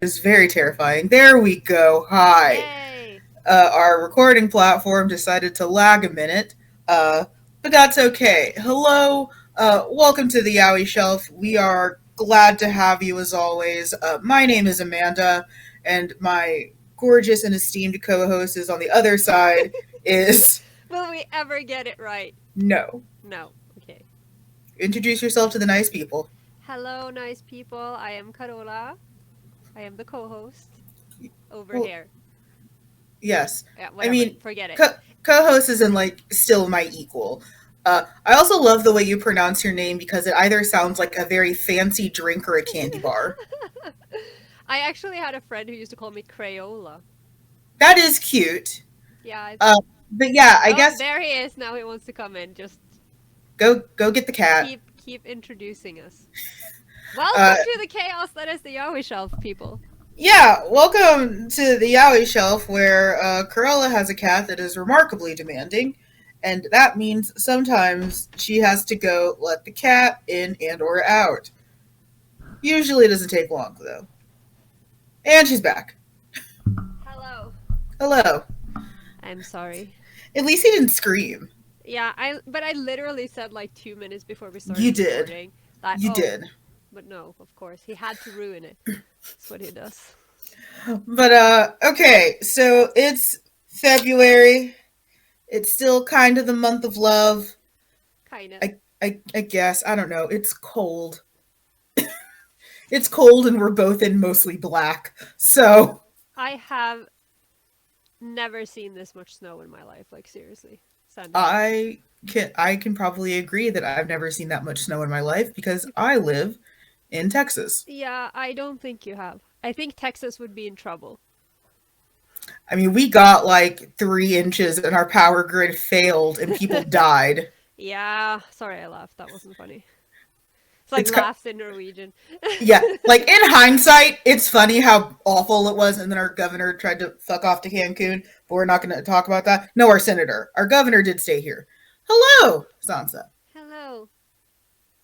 is very terrifying. There we go. Hi. Yay! Our recording platform decided to lag a minute, uh, but that's okay. Hello. Welcome to the Yaoi Shelf. We are glad to have you as always. My name is Amanda, and my gorgeous and esteemed co-host is on the other side. Is Will we ever get it right? no. No. Okay. Introduce yourself to the nice people. Hello, nice people. I am Carola. I am the co-host over Well, here. yes. Yeah, I whatever. mean, Forget it. co-host isn't like still my equal. I also love the way you pronounce your name because it either sounds like a very fancy drink or a candy bar. I actually had a friend who used to call me Crayola. That is cute. Yeah, it's... Uh, but yeah, I Oh, guess there he is. Now he wants to come in. Just go get the cat. keep introducing us. Welcome Uh, to the chaos that is the Yaoi Shelf, people. yeah, welcome to the Yaoi Shelf, where Carola has a cat that is remarkably demanding, and that means sometimes she has to go let the cat in and or out. Usually, it doesn't take long though. And she's back. Hello. Hello. I'm sorry. At least he didn't scream. Yeah, but I literally said like 2 minutes before we You started did. recording that, You oh, did. but no, of course. He had to ruin it. That's what he does. But okay, so it's February. It's still kind of the month of love. Kinda. I guess. I don't know. It's cold. It's cold and we're both in mostly black. So I have never seen this much snow in my life. Like, seriously. San Diego. I can probably agree that I've never seen that much snow in my life because I live in Texas. Yeah, I don't think you have. I think Texas would be in trouble. I mean, we got like 3 inches and our power grid failed and people died. Yeah, sorry I laughed. That wasn't funny. It's like It's ki- laughs in Norwegian. yeah, like in hindsight, it's funny how awful it was. And then our governor tried to fuck off to Cancun, but we're not going to talk about that. No, our senator, our governor did stay here. Hello, Sansa. Hello.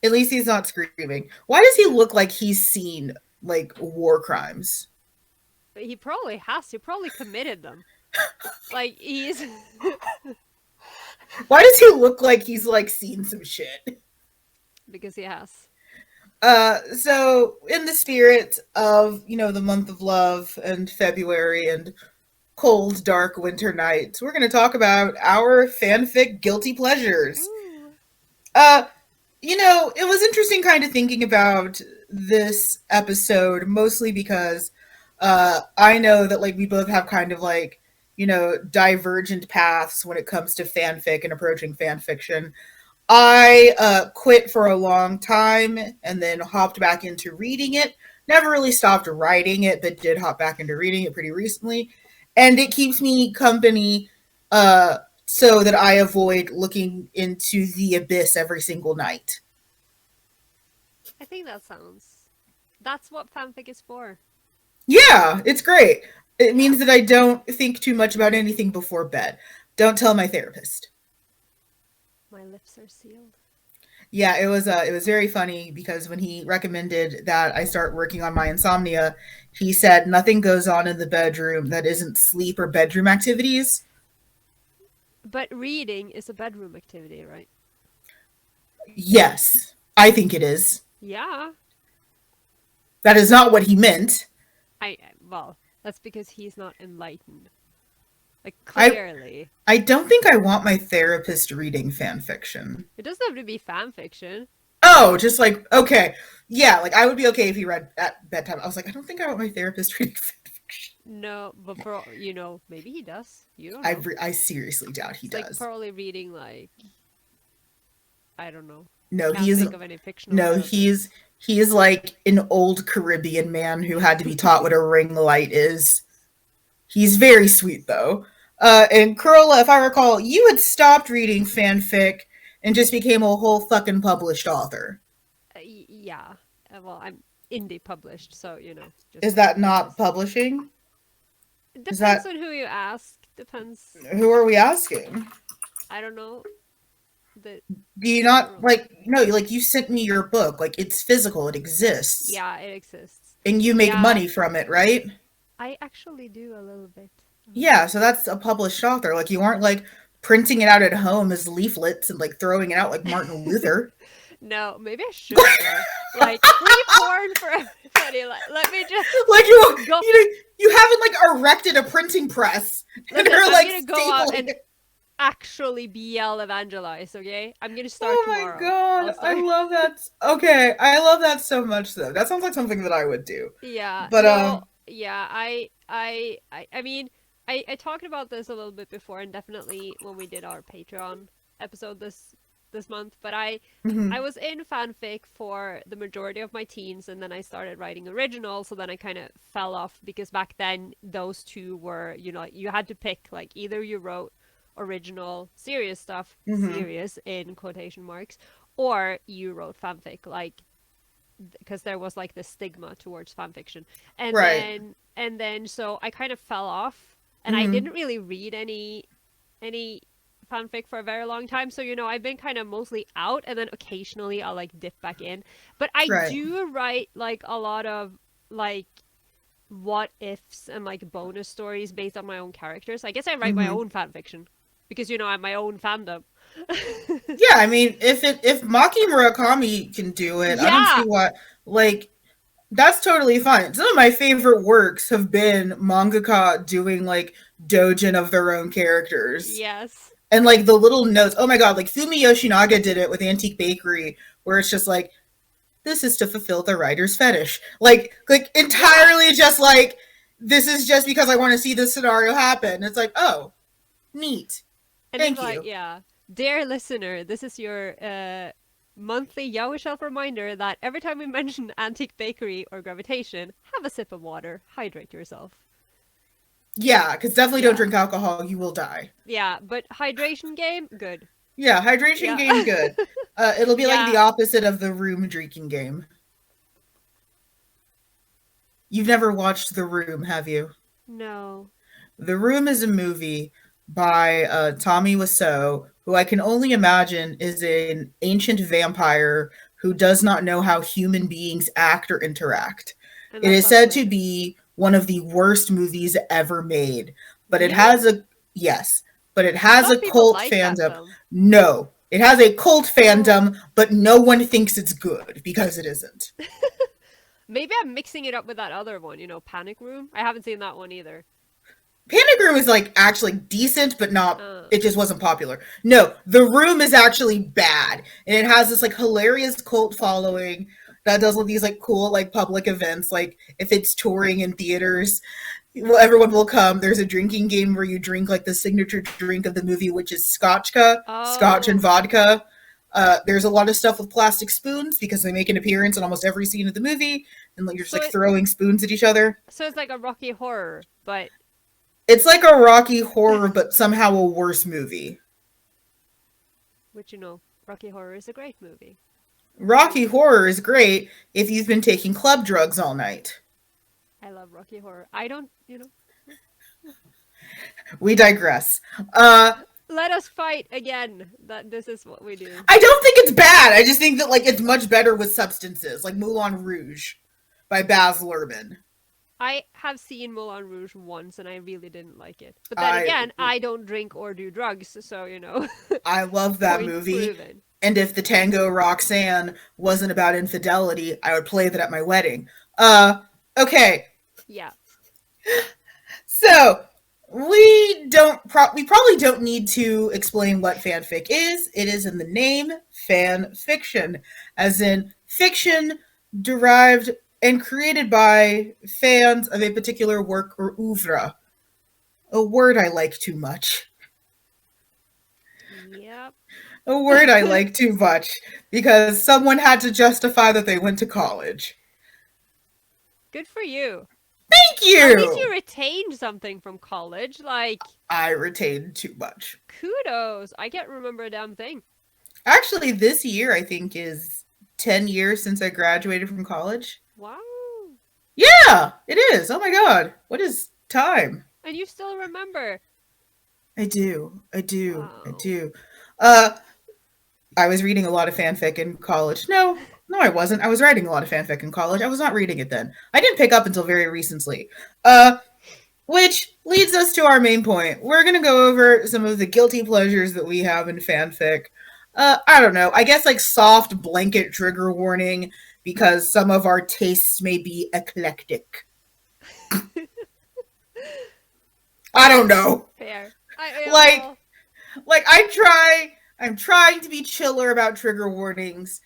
At least he's not screaming. Why does he look like he's seen like war crimes? He probably has. He probably committed them. Like, he's... Why does he look like he's like seen some shit? because he has. So in the spirit of, the month of love and February and cold, dark winter nights, we're going to talk about our fanfic guilty pleasures. Ooh. Uh, it was interesting kind of thinking about this episode, mostly because I know that like we both have kind of like, divergent paths when it comes to fanfic and approaching fan fiction. I quit for a long time and then hopped back into reading it. Never really stopped writing it, but did hop back into reading it pretty recently. And it keeps me company so that I avoid looking into the abyss every single night. I think that sounds... That's what fanfic is for. Yeah, it's great. It means that I don't think too much about anything before bed. Don't tell my therapist. My lips are sealed. Yeah, it was very funny because when he recommended that I start working on my insomnia, he said nothing goes on in the bedroom that isn't sleep or bedroom activities. But reading is a bedroom activity, right? Yes, I think it is. Yeah. That is not what he meant. Well, that's because he's not enlightened. Like, I clearly. I don't think I want my therapist reading fan fiction. It doesn't have to be fan fiction. Oh, just like okay. Yeah, like I would be okay if he read at bedtime. I was like, I don't think I want my therapist reading fan fiction. No, but maybe he does. You don't I know. I seriously doubt he It's like does. probably reading, like, I don't know. No, he Can't think isn't. of any fictional No, characters. he is like an old Caribbean man who had to be taught what a ring light is. He's very sweet though. And Carola, if I recall, you had stopped reading fanfic and just became a whole fucking published author. Yeah. Well, I'm indie published, so, just Is that that's not publishing? it Is depends that on who you ask. Depends. who are we asking? I don't know. The Do you not general. like no, like you sent me your book, like it's physical, it exists. Yeah, it exists. and you make Yeah, money from it, right? I actually do a little bit. Yeah, so that's a published author. Like you aren't like printing it out at home as leaflets and like throwing it out like Martin Luther. No, maybe I should though. Like free porn for everybody. Let me just Like go. you haven't like erected a printing press and Listen, are I'm like gonna go out stapling and it. actually BL evangelize. Okay, I'm gonna start Oh my tomorrow. I'll god, I start. love that. Okay, I love that so much though. That sounds like something that I would do. Yeah, But no, yeah, I mean, I talked about this a little bit before, and definitely when we did our Patreon episode this month. But I mhm, was in fanfic for the majority of my teens, and then I started writing original. So then I kind of fell off because back then those two were, you had to pick like either you wrote original serious stuff, mhm, serious in quotation marks, or you wrote fanfic. Like because there was like this stigma towards fan fiction, right, and then so I kind of fell off, and I didn't mhm, really read any fanfic for a very long time. So I've been kind of mostly out, and then occasionally I'll like dip back in. But I right, do write like a lot of like what ifs and like bonus stories based on my own characters. I guess I write my mhm. own fan fiction because I'm my own fandom. Yeah, I mean, if Maki Murakami can do it, I don't see Yeah. why. Like, that's totally fine. Some of my favorite works have been mangaka doing like dojin of their own characters. Yes. And like the little notes. Oh my god, like Fumi Yoshinaga did it with Antique Bakery, where it's just like, this is to fulfill the writer's fetish. Like Yeah. entirely just like this is just because I want to see this scenario happen. It's like, oh, neat. And it's Thank like, you. yeah, dear listener, this is your monthly Yaoi Shelf reminder that every time we mention antique bakery or gravitation, have a sip of water, hydrate yourself. Yeah, because definitely don't Yeah, drink alcohol. You will die. yeah, but hydration game, good. Yeah, hydration Yeah, game good. It'll be like the yeah. opposite of the room drinking game. You've never watched The Room, have you? No. The Room is a movie by Tommy Wiseau, who I can only imagine is an ancient vampire who does not know how human beings act or interact. And It that is sounds said to lit. be one of the worst movies ever made, but it Really? has a yes, but it I has thought a people cult liked that fandom. film. No, it has a cult Oh. fandom, but no one thinks it's good because it isn't. Maybe I'm mixing it up with that other one, Panic Room. I haven't seen that one either. Panic Room is like actually decent, but not. Uh, It just wasn't popular. No, The Room is actually bad, and it has this like hilarious cult following that does all these like cool like public events. Like if it's touring in theaters, well, everyone will come. There's a drinking game where you drink like the signature drink of the movie, which is scotchka, scotch and oh. vodka. There's a lot of stuff with plastic spoons because they make an appearance in almost every scene of the movie, and like you're just So like throwing spoons at each other. it's like a Rocky Horror, but It's like a Rocky horror, but somehow a worse movie. which Rocky Horror is a great movie. Rocky horror is great if you've been taking club drugs all night. I love Rocky Horror. I don't, We digress. Uh, let us fight again. That this is what we do. I don't think it's bad. I just think that like it's much better with substances, like Moulin Rouge by Baz Luhrmann. I have seen Moulin Rouge once and I really didn't like it. But then I again, I don't drink or do drugs, so I love that point movie. proven. And if the Tango Roxanne wasn't about infidelity, I would play that at my wedding. Okay. Yeah. So we probably don't need to explain what fanfic is. It is in the name, fan fiction, as in fiction derived and created by fans of a particular work or oeuvre. A word I like too much. Yep. A word I like too much because someone had to justify that they went to college. Good for you. Thank At least you you. retained something from college. Like, I retained too much. kudos. I can't remember a damn thing. Actually, this year I think is 10 years since I graduated from college. Wow. Yeah, it is. Oh my god. What is time? And you still remember. I do. I do. I Wow. do. Uh I was reading a lot of fanfic in college. No. No, I wasn't. I was writing a lot of fanfic in college. I was not reading it then. I didn't pick up until very recently. Which leads us to our main point. We're going to go over some of the guilty pleasures that we have in fanfic. I don't know. I guess like soft blanket trigger warning because some of our tastes may be eclectic. I don't know. Fair. Like, I'm trying to be chiller about trigger warnings.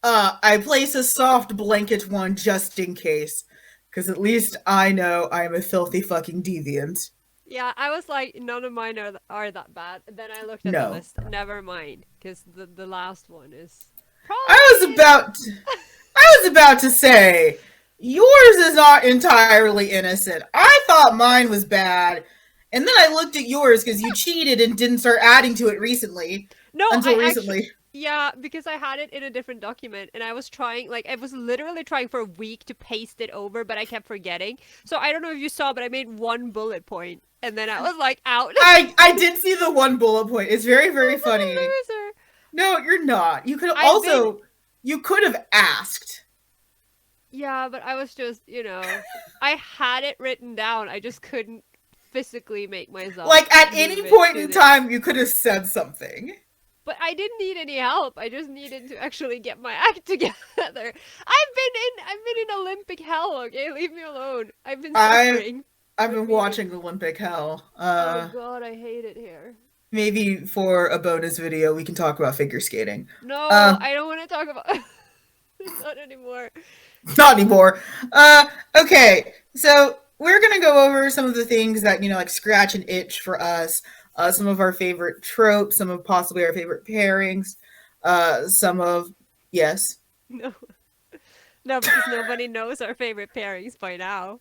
I place a soft blanket one just in case. Because at least I know I'm a filthy fucking deviant. Yeah, I was like, none of mine are that bad. And then I looked at the No. list. Never mind, because the last one is I was probably. about to, I was about to say yours is not entirely innocent. I thought mine was bad. And then I looked at yours because you cheated and didn't start adding to it recently. No, I Until actually. recently. Yeah, because I had it in a different document and I was trying, like, I was literally trying for a week to paste it over, but I kept forgetting. So I don't know if you saw, but I made one bullet point and then I was like, out. I did see the one bullet point. It's very, very I'm such a funny. loser. No, you're not. You could have I've been. also, you could have asked. Yeah, but I was just, I had it written down. I just couldn't physically make myself Like, at move any it point to in the. time, you could have said something. But I didn't need any help. I just needed to actually get my act together. I've been in Olympic hell, okay? Leave me alone. I've been I suffering I've with been reading. watching Olympic Hell. Oh god, I hate it here. Maybe for a bonus video we can talk about figure skating. No, Uh, I don't want to talk about not anymore. not anymore. Okay, so we're gonna go over some of the things that like scratch and itch for us. Some of our favorite tropes, some of possibly our favorite pairings, some of yes. No. No, because nobody knows our favorite pairings by now.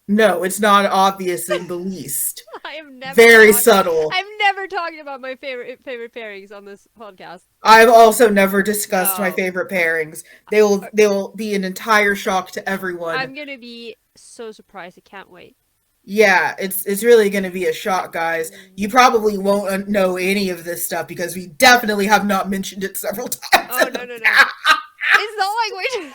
No, it's not obvious in the least. I have never Very talked subtle. I've never talked about my favorite pairings on this podcast. I've also never discussed my Oh. favorite pairings. They will be an entire shock to everyone. I'm gonna be so surprised. I can't wait. Yeah, it's really going to be a shock, guys. You probably won't know any of this stuff because we definitely have not mentioned it several times. Oh no no no! It's not like we're.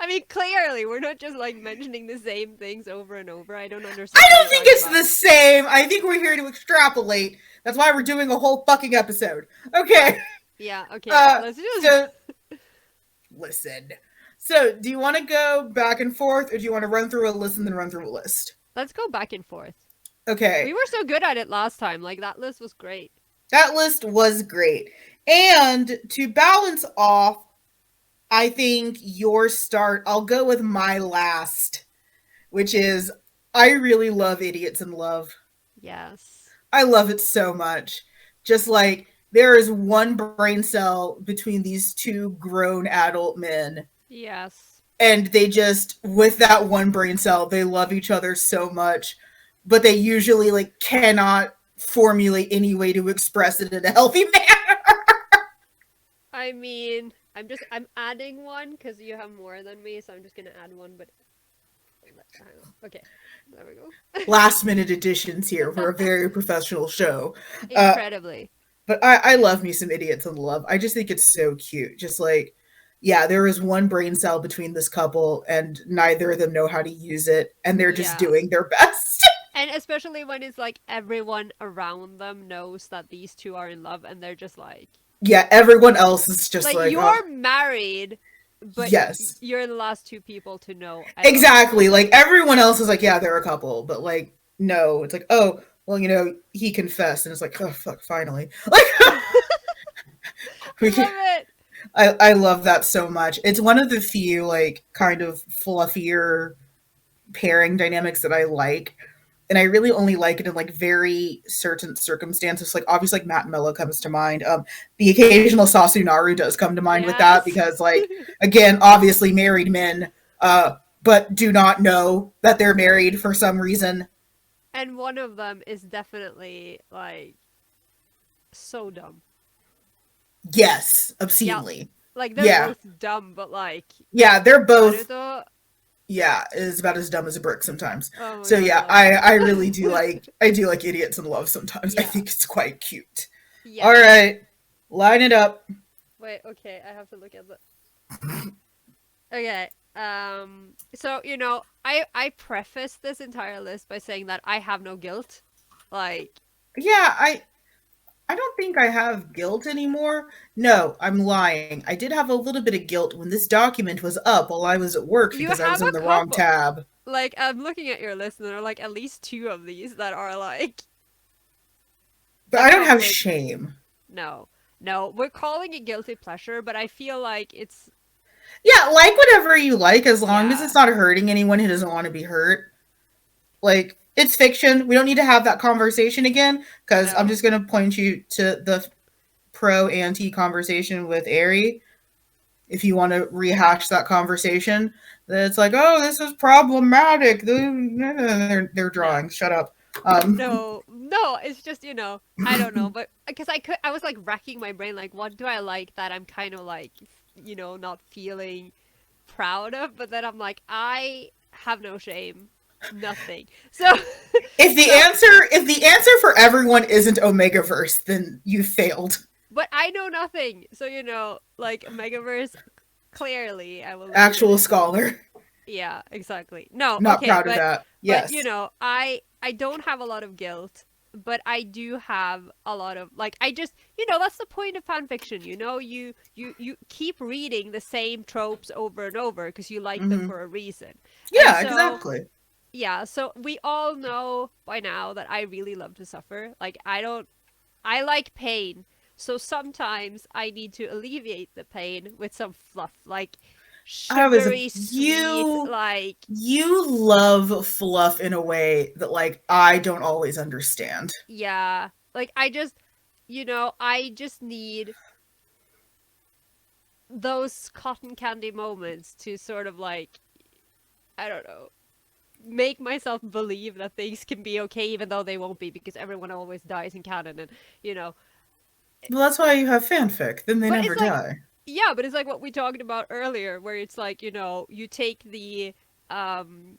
I mean, clearly we're not just like mentioning the same things over and over. I don't understand. I What don't you're think talking it's about. the same. I think we're here to extrapolate. That's why we're doing a whole fucking episode. Okay. Yeah. Okay. Uh, Let's just. so listen. So, do you want to go back and forth, or do you want to run through a list and then run through a list? Let's go back and forth. Okay. We were so good at it last time. Like that list was great. That list was great. And to balance off, I think your start, I'll go with my last, which is I really love Idiots in Love. Yes. I love it so much. Just like there is one brain cell between these two grown adult men. Yes. And they just, with that one brain cell, they love each other so much. But they usually like cannot formulate any way to express it in a healthy manner. I mean, I'm adding one because you have more than me, so I'm just gonna add one. But hang on. Okay, there we go. Last minute additions here. We're a very professional show. Incredibly. But I love me some Idiots in Love. I just think it's so cute. Just like, yeah, there is one brain cell between this couple, and neither of them know how to use it, and they're just Yeah. doing their best. And especially when it's like everyone around them knows that these two are in love, and they're just like, Yeah, everyone else is just like you're married, but yes. you're the last two people to know. Exactly. Like everyone else is like, yeah, they're a couple, but like, no, it's like, oh, well, he confessed, and it's like, oh fuck, finally. Like, we Love can, it. I love that so much. It's one of the few like kind of fluffier pairing dynamics that I like. And I really only like it in like very certain circumstances. Like obviously like Matt and Mello comes to mind. The occasional Sasunaru does come to mind with that because like again, obviously married men, but do not know that they're married for some reason. And one of them is definitely like so dumb. Yes, obscenely. Like they're Yeah. both dumb, but like Yeah, they're both Naruto. yeah, is about as dumb as a brick sometimes. Oh my So God, yeah, love I really do I do like Idiots in Love sometimes. I Yeah. think it's quite cute. Yeah. All right, line it up. Wait, okay, I have to look at the. Okay. So I preface this entire list by saying that I have no guilt. Like, Yeah, I don't think I have guilt anymore. No, I'm lying. I did have a little bit of guilt when this document was up while I was at work you because I have was a in the wrong couple. tab. Like, I'm looking at your list, and there are like at least two of these that are like But a I don't have complete shame. no. No, we're calling it guilty pleasure, but I feel like it's Yeah, like whatever you like as long as it's yeah. not hurting anyone who doesn't want to be hurt. Like, it's fiction. We don't need to have that conversation again because I'm No. just going to point you to the pro anti conversation with Ari. If you want to rehash that conversation, that it's like, oh, this is problematic. They're No. drawings. Shut up. Um, No, no, it's just, I don't know, but because I was like racking my brain, like, what do I like that I'm kind of like, not feeling proud of, but then I'm like, I have no shame, nothing. So, so, if the answer for everyone isn't Omegaverse, then you failed. but I know nothing. So, like, Megaverse, clearly I will look Actual into it. scholar. Yeah, exactly. No, Not okay, proud of but that. but Yes. I don't have a lot of guilt, but I do have a lot of like I just that's the point of fan fiction. You keep reading the same tropes over and over because you like them Mm-hmm. for a reason. And Yeah, so exactly. yeah, so we all know by now that I really love to suffer. Like I like pain. So sometimes I need to alleviate the pain with some fluff, like I was sugary sweet, like you love fluff in a way that like I don't always understand. yeah, like I just need those cotton candy moments to sort of like, I don't know, make myself believe that things can be okay even though they won't be because everyone always dies in canon and you know. Well, that's why you have fanfic. Then they But never it's like die. yeah, but it's like what we talked about earlier where it's like, um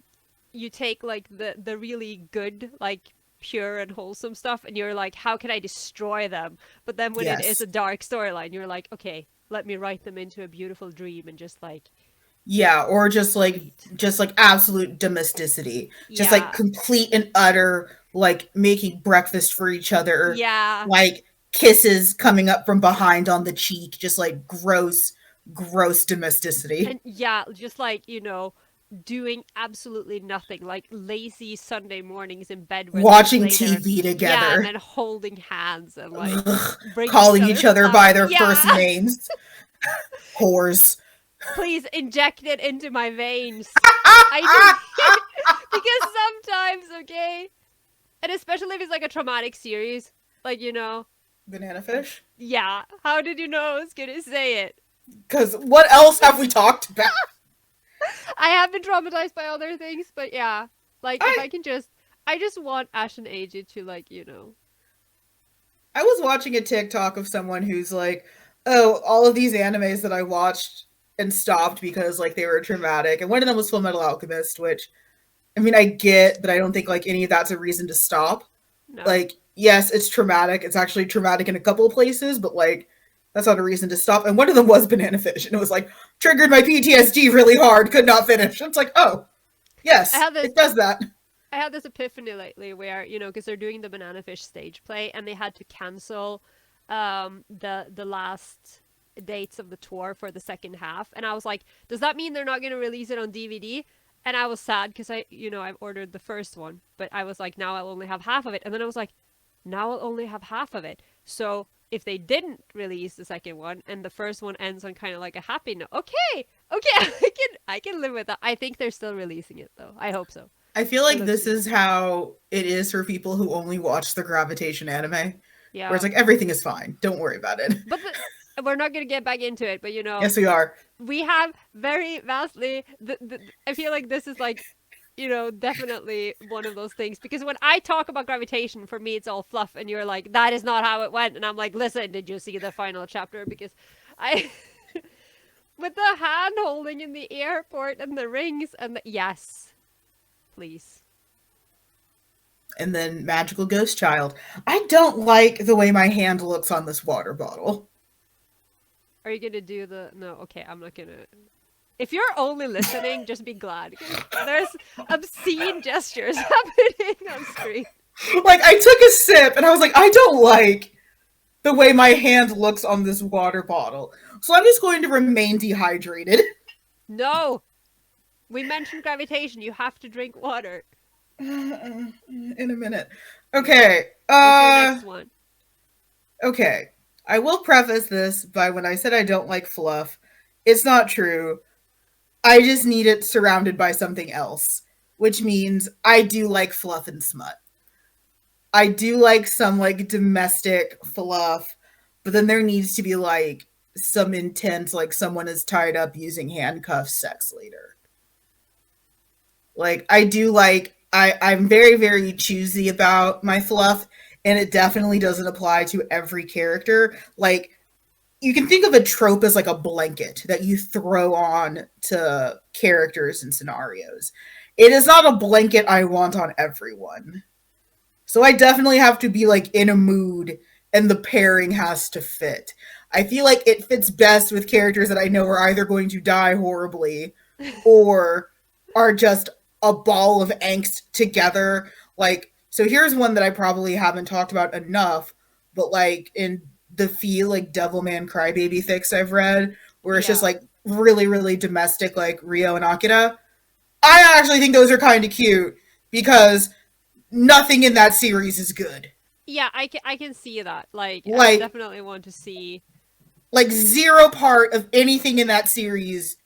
you take like the really good like pure and wholesome stuff and you're like how can I destroy them, but then when it is Yes. a dark storyline you're like okay, let me write them into a beautiful dream and just like Yeah, or sweet. just like absolute domesticity. Just like Yeah, complete and utter like making breakfast for each other. yeah, Like kisses coming up from behind on the cheek, just like gross domesticity. and yeah, just like doing absolutely nothing, like lazy Sunday mornings in bed where they just Watching lay there, TV yeah, and together. then holding hands and like Ugh, bringing each calling other each other by flowers, their yeah. first names. Whores. Please inject it into my veins. I need because sometimes, okay, and especially if it's like a traumatic series, like Banana fish? yeah. How did you know I was gonna say it? Because what else have we talked about? I have been traumatized by other things, but yeah, like if I I can I just want Ash and AJ to like I was watching a TikTok of someone who's like, "Oh, all of these animes that I watched and stopped because like they were traumatic." And one of them was Full Metal Alchemist, which I mean I get, but I don't think like any of that's a reason to stop. no. Like, yes, it's traumatic. It's actually traumatic in a couple of places, but like that's not a reason to stop. And one of them was Banana Fish, and it was like triggered my PTSD really hard, could not finish. It's like, oh, I yes, have this it does that. I had this epiphany lately where because they're doing the Banana Fish stage play and they had to cancel the last dates of the tour for the second half, and I was like, does that mean they're not going to release it on DVD? And I was sad because I've ordered the first one, but I was like, now I'll only have half of it, and then I was like, now I'll only have half of it. So if they didn't release the second one and the first one ends on kind of like a happy note, okay, okay, I can live with that. I think they're still releasing it though. I hope so. I feel It like looks this good. is how it is for people who only watch the gravitation anime, where it's Yeah. like everything is fine, don't worry about it. But we're not going to get back into it, but Yes, we are. we have very vastly I feel like this is like definitely one of those things because when I talk about gravitation for me it's all fluff and you're like that is not how it went and I'm like listen, did you see the final chapter? Because I with the hand holding in the airport and the rings and yes, please. And then Magical Ghost Child. I don't like the way my hand looks on this water bottle. Are you gonna do the? No, okay, I'm not gonna. If you're only listening, just be glad because there's obscene gestures happening on screen. Like I took a sip and I was like, I don't like the way my hand looks on this water bottle. So I'm just going to remain dehydrated. No, we mentioned gravitation. You have to drink water. In a minute. Okay. Okay. What's your next one? Okay. I will preface this by when I said I don't like fluff, it's not true. I just need it surrounded by something else, which means I do like fluff and smut. I do like some like domestic fluff, but then there needs to be like some intense, like someone is tied up using handcuffs sex later. Like I do like I'm very, very choosy about my fluff, and it definitely doesn't apply to every character. Like you can think of a trope as like a blanket that you throw on to characters and scenarios. It is not a blanket I want on everyone. So I definitely have to be like in a mood and the pairing has to fit. I feel like it fits best with characters that I know are either going to die horribly or are just a ball of angst together. Like, so here's one that I probably haven't talked about enough, but like in the feel like Devilman Crybaby fics I've read, where it's just Yeah. like really, really domestic, like Rio and Akira. I actually think those are kind of cute because nothing in that series is good. Yeah, I can see that. Like, I would Like, definitely want to see. like zero part of anything in that series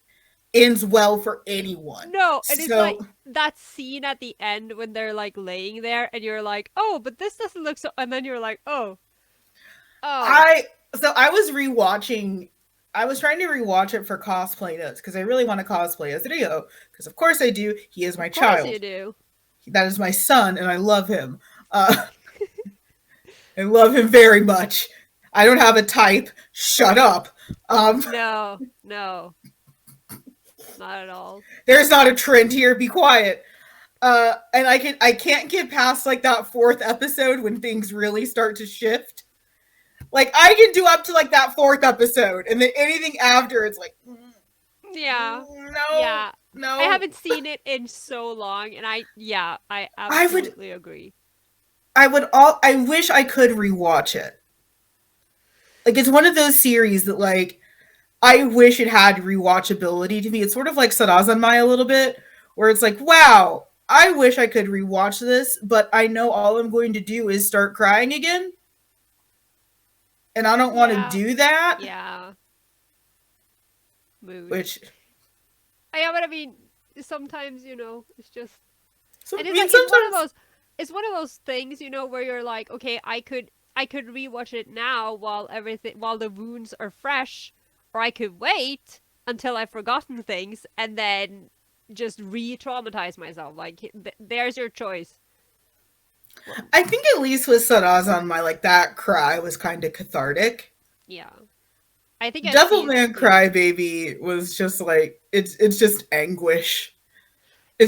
ends well for anyone. No, and it's like So that scene at the end when they're like laying there, and you're like, oh, but this doesn't look so. And then you're like, oh, oh, I I was rewatching. I was trying to rewatch it for cosplay notes because I really want to cosplay as Rio because of course I do. He is my of course you child. do. That is my son, and I love him. I love him very much. I don't have a type. Shut up. Um, No, no, not at all. there's not a trend here. Be quiet. And I can't get past like that fourth episode when things really start to shift. Like I can do up to like that fourth episode, and then anything after, it's like, Yeah, no, yeah. I no. haven't seen it in so long, and yeah, I I would, absolutely agree. I would all. I wish I could rewatch it. Like it's one of those series that like I wish it had rewatchability to me. It's sort of like Sarazanmai a little bit, where it's like, wow, I wish I could rewatch this, but I know all I'm going to do is start crying again, and I don't want to Yeah, do that. yeah. Mood. Which, Yeah, but I mean, sometimes it's just, so, and I it's mean, like it's one of sometimes, those, things where you're like, okay, I could rewatch it now while the wounds are fresh, or I could wait until I've forgotten things and then just re-traumatize myself. Like, there's your choice. Well, I think at least with Sarazanmai, like that cry was kind of cathartic. yeah, I think I've seen, Devilman yeah. Crybaby was just like it's just anguish.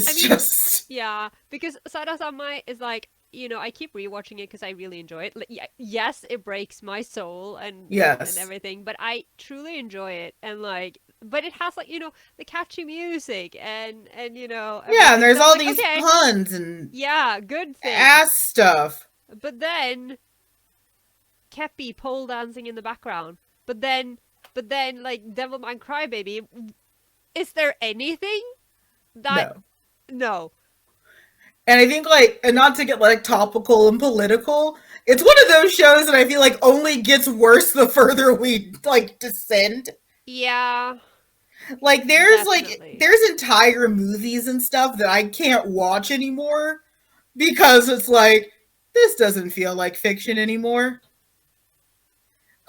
I It's mean, just yeah, because Sada Samai is like, I keep rewatching it because I really enjoy it. Like, yes, it breaks my soul and yes. everything, but I truly enjoy it. And like, but it has like, the catchy music and Yeah, and everything. there's So I'm all like, these okay, puns and yeah, good things. ass stuff. But then Kepi pole dancing in the background. But then like Devilman Crybaby, is there anything that No. no. And I think like and not to get like topical and political, it's one of those shows that I feel like only gets worse the further we like descend. Yeah, Like definitely. there's entire movies and stuff that I can't watch anymore because it's like this doesn't feel like fiction anymore.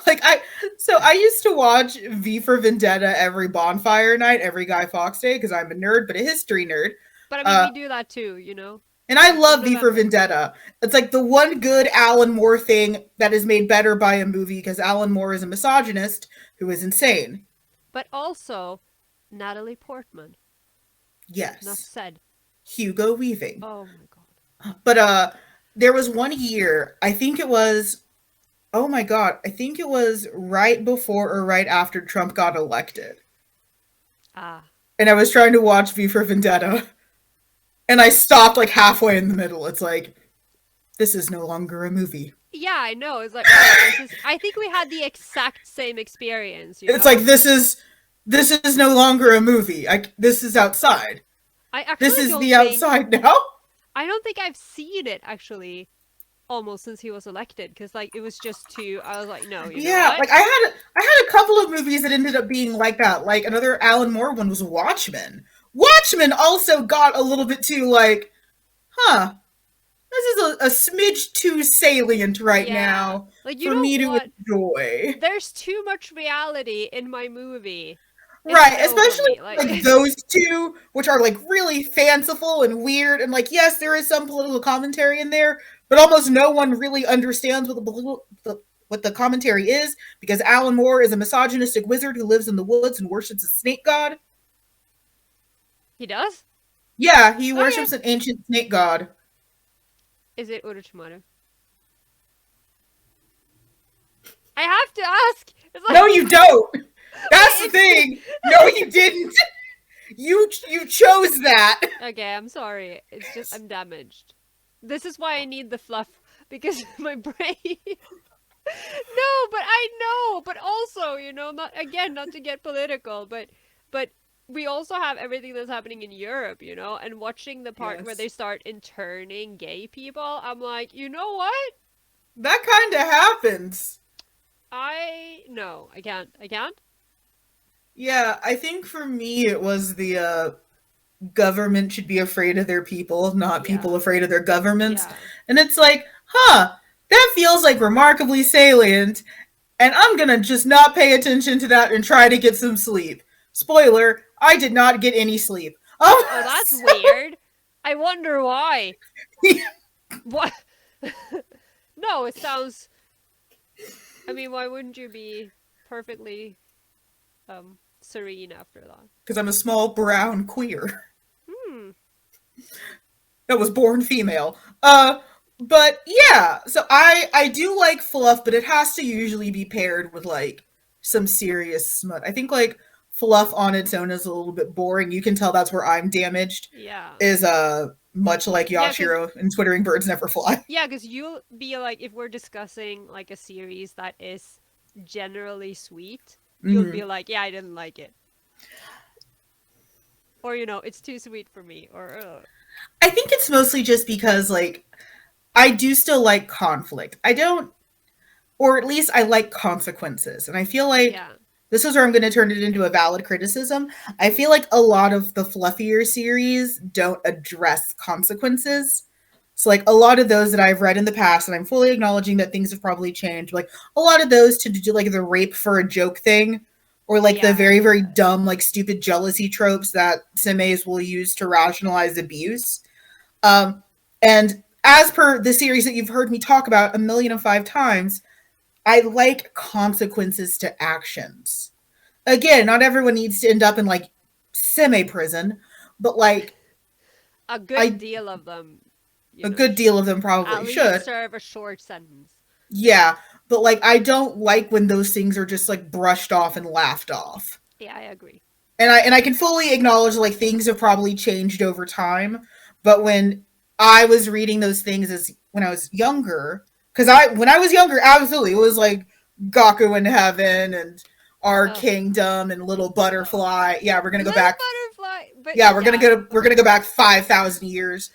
Like I used to watch V for Vendetta every bonfire night, every Guy Fawkes day because I'm a nerd, but a history nerd. But I mean, Uh, we do that too. and I In love V for November. Vendetta. It's like the one good Alan Moore thing that is made better by a movie because Alan Moore is a misogynist who is insane. But also, Natalie Portman. Enough Yes, said. Hugo Weaving. Oh my god. But there was one year, I think it was Oh my god, I think it was right before or right after Trump got elected. Ah. And I was trying to watch V for Vendetta, and I stopped like halfway in the middle. It's like, this is no longer a movie. Yeah, I know. It's like, oh, this is. I think we had the exact same experience, you It's like, know? this is no longer a movie. This is outside. I This actually is don't the think. outside now. I don't think I've seen it actually almost since he was elected because, like, it was just too. I was like, no, you know Yeah, what? like I had a couple of movies that ended up being like that. Like another Alan Moore one was Watchmen. Watchmen also got a little bit too like, huh, this is a smidge too salient right Yeah. now Like, you for know me to what? enjoy. There's too much reality in my movie. It's Right, no for especially me. Like, like those two, which are like really fanciful and weird, and like yes, there is some political commentary in there, but almost no one really understands what the commentary is because Alan Moore is a misogynistic wizard who lives in the woods and worships a snake god. he does? Yeah, he Okay. worships an ancient snake god. Is it Orochimaru? I have to ask. It's No, like, you don't. That's the it's. thing. No, you didn't. You chose that. Okay, I'm sorry. It's just I'm damaged. This is why I need the fluff because my brain. No, but I know, but also, not again, not to get political, but we also have everything that's happening in Europe, and watching the part where they Yes. start interning gay people, I'm like, you know what? That kind of happens. I no, I can't. I can't. Yeah, I think for me it was the government should be afraid of their people, not people Yeah. afraid of their governments. Yeah. And it's like, huh, that feels like remarkably salient, and I'm gonna just not pay attention to that and try to get some sleep. Spoiler, I did not get any sleep. Oh, that's So, weird. I wonder why. yeah, What? No, it sounds. I mean, why wouldn't you be perfectly serene after that? because I'm a small brown queer Hmm. that was born female. But yeah, so I do like fluff, but it has to usually be paired with like some serious smut. I think like fluff on its own is a little bit boring. You can tell that's where I'm damaged. Yeah. Is much like Yeah, cause Yashiro and Twittering Birds Never Fly. yeah, cause you'll be like, if we're discussing like a series that is generally sweet, you'll be Mm-hmm. like, yeah, I didn't like it, or it's too sweet for me, or I think it's mostly just because like I do still like conflict. I don't, or at least I like consequences, and I feel like yeah, this is where I'm going to turn it into a valid criticism. I feel like a lot of the fluffier series don't address consequences. So, like a lot of those that I've read in the past, and I'm fully acknowledging that things have probably changed. Like a lot of those tend to do like the rape for a joke thing, or like the yeah, very very dumb like stupid jealousy tropes that semeis will use to rationalize abuse. Um, and as per the series that you've heard me talk about a million and five times, I like consequences to actions. Again, not everyone needs to end up in like semi prison, but like a good I deal of them, a good deal of them at probably least should. serve a short sentence. Yeah, but like I don't like when those things are just like brushed off and laughed off. Yeah, I agree. And I can fully acknowledge like things have probably changed over time, but when I was reading those things as when I was younger, because I when I was younger, absolutely it was like Gaku in heaven and our Oh, kingdom and little oh, butterfly. Yeah, we're gonna go little back. butterfly, but Yeah, yeah, we're gonna go back 5,000 years.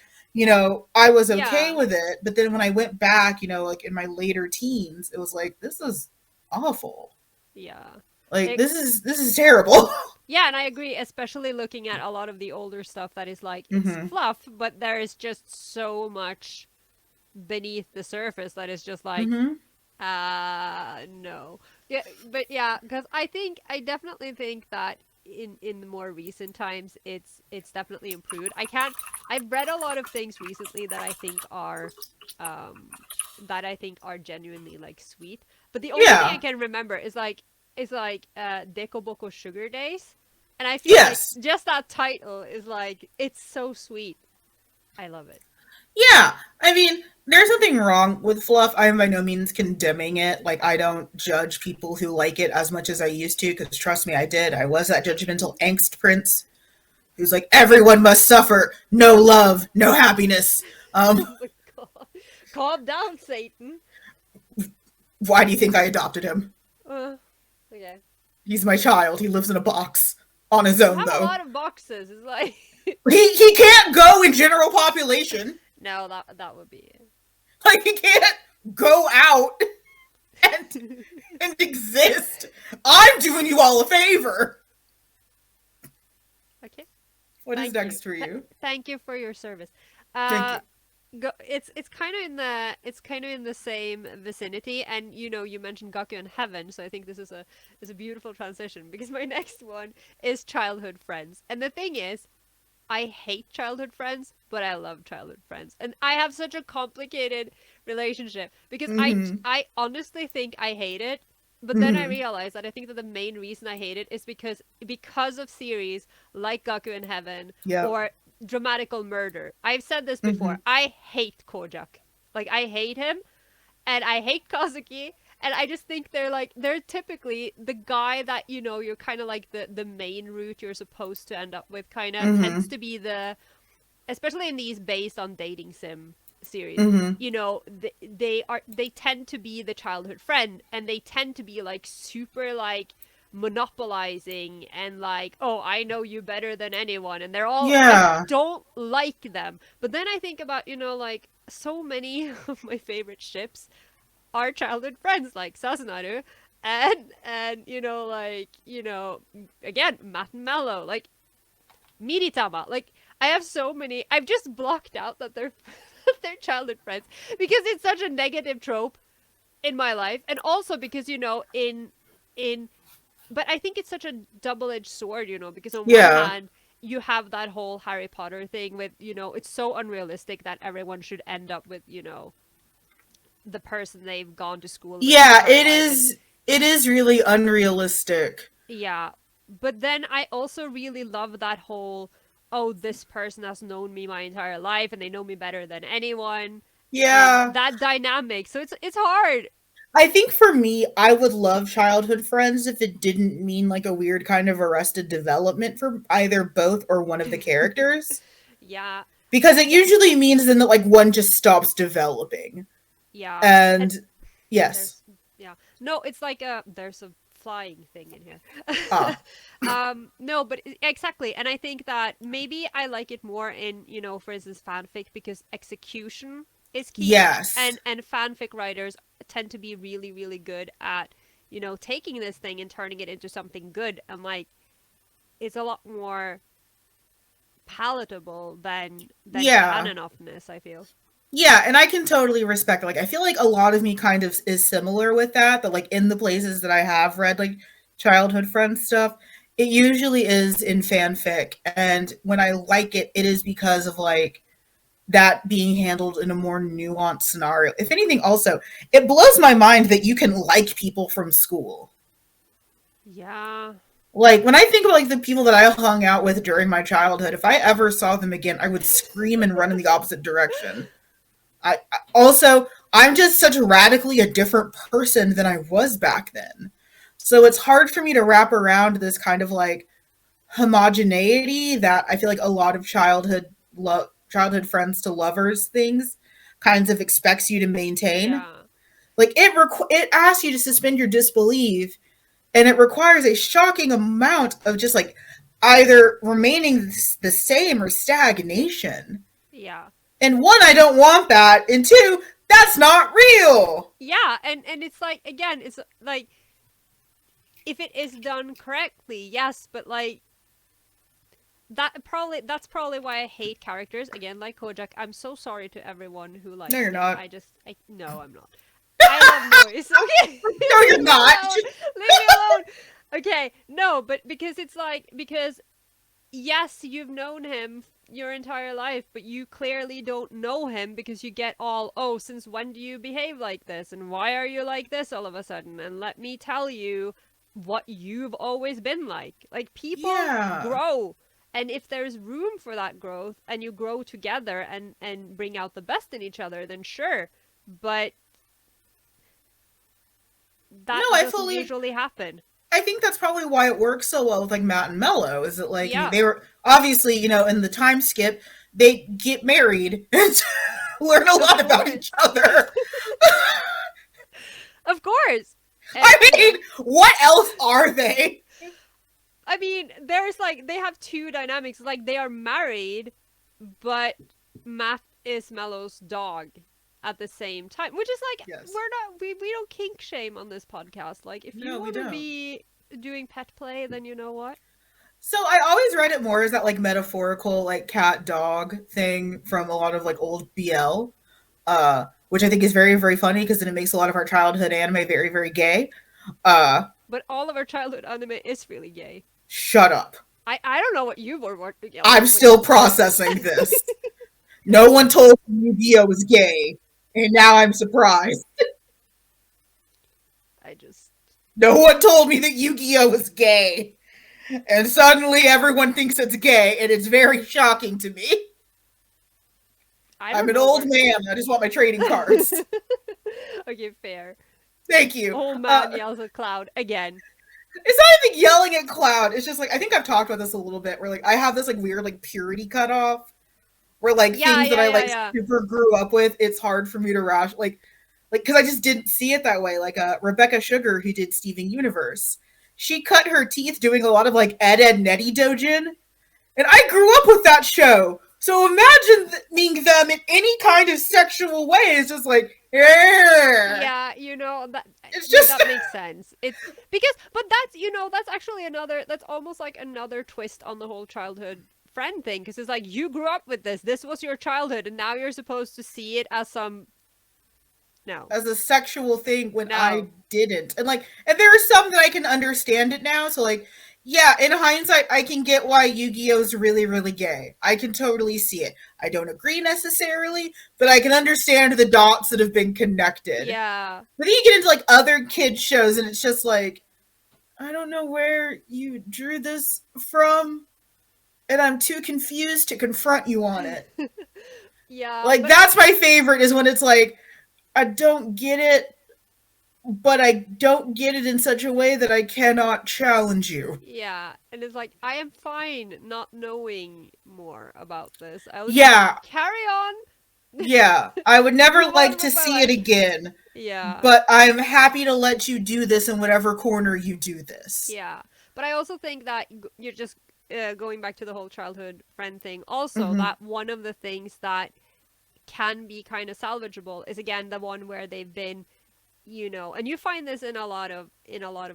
I was okay yeah, with it, but then when I went back, like in my later teens, it was like this is awful. yeah. Like It, this is terrible. Yeah, and I agree, especially looking at a lot of the older stuff that is like it's Mm-hmm. fluff, but there is just so much beneath the surface that is just like, Mm-hmm. no. Yeah, but yeah, because I definitely think that in the more recent times it's definitely improved. I've read a lot of things recently um that I think are genuinely like sweet. But the only thing I Yeah. can remember is like Dekoboko Sugar Days. And I feel like Yes. just that title is like it's so sweet. I love it. Yeah, I mean, there's nothing wrong with fluff. I am by no means condemning it. Like, I don't judge people who like it as much as I used to, because trust me, I did. I was that judgmental angst prince who's like, everyone must suffer, no love, no happiness. Oh Um, my god. Calm down, Satan. why do you think I adopted him? Uh, okay. He's my child. He lives in a box on his You own, have a though. lot of boxes. It's like He can't go in general population. no, that would be Like, he can't go out and it. and exist. I'm doing you all a favor. Okay. What is Thank you. next for you? Thank you for your service. Thank Uh you. it's kind of in the same vicinity, and you mentioned Gaku in Heaven, so I think this is a beautiful transition because my next one is childhood friends. And the thing is, I hate childhood friends, but I love childhood friends. And I have such a complicated relationship because Mm-hmm. I honestly think I hate it, but then I Mm-hmm. realized that I think that the main reason I hate it is because of series like Gaku in Heaven Yep. or Dramatical Murder. I've said this Mm-hmm. before. I hate Kojak. Like I hate him and I hate Kazuki, and I just think they're typically the guy that you're kind of like the main route you're supposed to end up with, kind of tends Mm-hmm. to be the, especially in these based on dating sim series, Mm-hmm. they tend to be the childhood friend, and they tend to be like super like monopolizing and like, oh, I know you better than anyone, and they're all, I Yeah. don't like them. But then I think about, like so many of my favorite ships are childhood friends, like Sasunaru and again, Matt and Mello, like Miritama. Like I have so many. I've just blocked out that they're they're childhood friends because it's such a negative trope in my life, and also because in but I think it's such a double-edged sword, because on one Yeah. hand you have that whole Harry Potter thing with, it's so unrealistic that everyone should end up with, the person they've gone to school with their Yeah, entire life. And it is really unrealistic. yeah, but then I also really love that whole, oh, this person has known me my entire life and they know me better than anyone, and Yeah. that dynamic. So it's hard. I think for me, I would love childhood friends if it didn't mean like a weird kind of arrested development for either both or one of the characters. Yeah, Because it yeah, usually means then that like one just stops developing. yeah. And And yes. there's, yeah, no, it's like there's a flying thing in here. Ah. No, but exactly, and I think that maybe I like it more in, for instance, fanfic, because execution is key, Yes. and fanfic writers tend to be really really good at, taking this thing and turning it into something good, and like it's a lot more palatable than Yeah. canon ofness, I feel. Yeah, and I can totally respect, like I feel like a lot of me kind of is similar with that, that like in the places that I have read like childhood friend stuff, it usually is in fanfic, and when I like it, it is because of like that being handled in a more nuanced scenario. If anything, also, it blows my mind that you can like people from school. Yeah. Like when I think of like the people that I hung out with during my childhood, if I ever saw them again, I would scream and run in the opposite direction. Also, I'm just such radically a different person than I was back then. So it's hard for me to wrap around this kind of like homogeneity that I feel like a lot of childhood friends to lovers things kinds of expects you to maintain. Yeah. Like it asks you to suspend your disbelief, and it requires a shocking amount of just like either remaining the same or stagnation. Yeah. And one, I don't want that, and two, that's not real. Yeah, and it's like, again, it's like, if it is done correctly, yes, but like that's probably why I hate characters again, like Kojak. I'm so sorry to everyone who No, likes you're him. not. I no, I'm not. I love Noise. Okay, No, leave you're me not. alone. Leave me alone. Okay, no, but because it's like, because yes, you've known him your entire life, but you clearly don't know him because you get all, oh, since when do you behave like this? And why are you like this all of a sudden? And let me tell you what you've always been like. Like, people Yeah. grow. And if there's room for that growth and you grow together and bring out the best in each other, then sure. But No, that doesn't usually happen. I think that's probably why it works so well with like Matt and Mello. Is that like Yeah, they were obviously in the time skip they get married and learn a of lot about course. each other. Of course. And, I mean, what else are they? I mean, there's like, they have two dynamics. Like, they are married, but Matt is Mello's dog at the same time, which is like, Yes. we don't kink shame on this podcast. Like, if you No, we want to don't. be doing pet play, then you know what? So I always read it more as that like metaphorical like cat dog thing from a lot of like old BL, which I think is very very funny because then it makes a lot of our childhood anime very very gay. Uh, But all of our childhood anime is really gay. Shut up. I don't know what you were working I'm still processing this. No one told me Yu-Gi-Oh was gay, and now I'm surprised. I just No one told me that Yu-Gi-Oh was gay, and suddenly everyone thinks it's gay, and it's very shocking to me. I I'm don't an know old where. man. I just want my trading cards. Okay, fair. Thank you. Old man yells at Cloud again. It's not even yelling at Cloud. It's just like I think I've talked about this a little bit. Where like I have this like weird like purity cutoff, where like Yeah, things that yeah, I yeah, like yeah. super grew up with, it's hard for me to like because I just didn't see it that way. Like Rebecca Sugar, who did Steven Universe, she cut her teeth doing a lot of like Ed Netty Dojin, and I grew up with that show. So imagining them in any kind of sexual way is just like, yeah. Yeah, you know that. It's Yeah, just that makes sense. It's because, but that's that's actually another. That's almost like another twist on the whole childhood friend thing. Because it's like you grew up with this. This was your childhood, and now you're supposed to see it as some. No, as a sexual thing when I no. didn't. And there are some that I can understand it now. So like, yeah, in hindsight, I can get why Yu-Gi-Oh's really, really gay. I can totally see it. I don't agree necessarily, but I can understand the dots that have been connected. Yeah, But then you get into like other kids shows and it's just like, I don't know where you drew this from, and I'm too confused to confront you on it. yeah, Like but that's my favorite is when it's like, I don't get it, but I don't get it in such a way that I cannot challenge you. yeah, and it's like I am fine not knowing more about this. I'll just Yeah, carry on, yeah. I would never move like on to with my see it life. again, Yeah. but I'm happy to let you do this in whatever corner you do this. Yeah, but I also think that you're just going back to the whole childhood friend thing. Also, Mm-hmm. that one of the things that can be kind of salvageable is again the one where they've been, and you find this in a lot of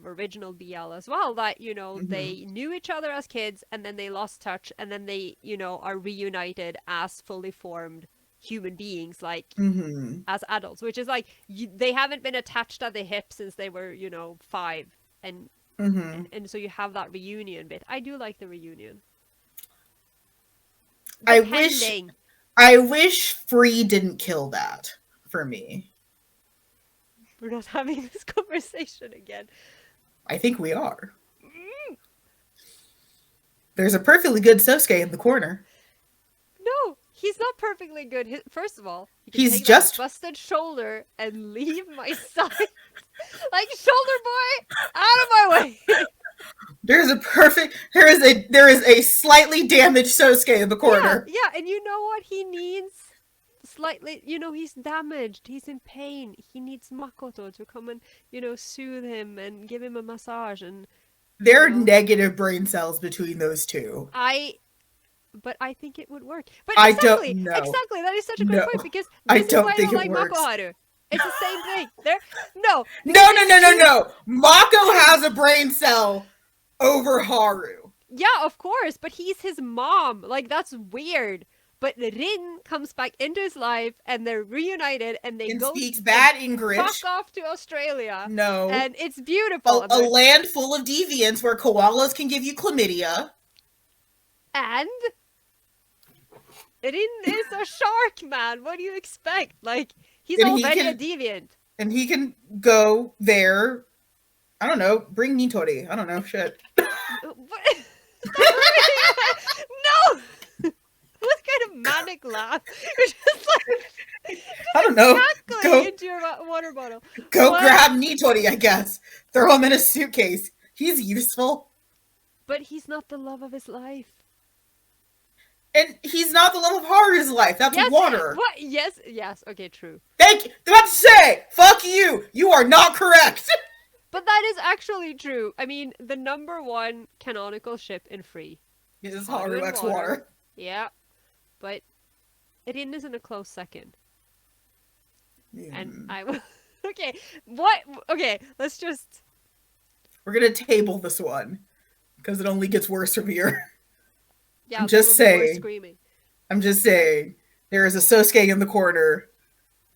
original BL as well. That Mm-hmm. they knew each other as kids and then they lost touch and then they are reunited as fully formed human beings, like Mm-hmm. as adults, which is like they haven't been attached at the hip since they were 5 and Mm-hmm. and so you have that reunion bit. I do like the reunion. I wish Depending. I wish Free didn't kill that for me. We're not having this conversation again. I think we are. There's a perfectly good Sosuke in the corner. No, he's not perfectly good. First of all, you can He's take that just busted shoulder and leave my side. Like, shoulder boy, out of my way. there is a slightly damaged Sosuke in the Yeah, corner. yeah, and you know what he needs? Slightly, he's damaged. He's in pain. He needs Makoto to come and, soothe him and give him a massage and, you There are know. negative brain cells between those two. I but I think it would work. But I don't exactly, know. exactly. That is such a great No, point because I this is why don't I think don't it like works. Makoharu. It's the same thing. No, because No, no, it's no, no, too. no. Mako has a brain cell over Haru Yeah, of course, but he's his mom. Like that's weird. But Rin comes back into his life and they're reunited and they and go speaks and bad fuck English. off to Australia. No. And it's beautiful. A land full of deviants where koalas can give you chlamydia. And Rin is a shark, man. What do you expect? Like, he's And he already a can deviant. go there. I don't know, bring Nitori. I don't know, shit. What? Stop repeating that. kind of manic laugh? You're just like I don't know. cackling Go into your water bottle. go What? grab Nitori, I guess. Throw him in a suitcase. He's useful. But he's not the love of his life. And he's not the love of Haru's life. That's Yes. water. What? Yes. Yes. Okay. True. Thank you. I'm about to say, fuck you. You are not correct. But that is actually true. I mean, the number one canonical ship in Free. This is Haru Haru and X water. Water. Yeah. But Rin isn't a close second. And I will. Okay. What? Okay. Let's just. We're gonna table this one because it only gets worse from here. Yeah. I'm There just will be more saying. screaming. I'm just saying. There is a Sosuke in the corner,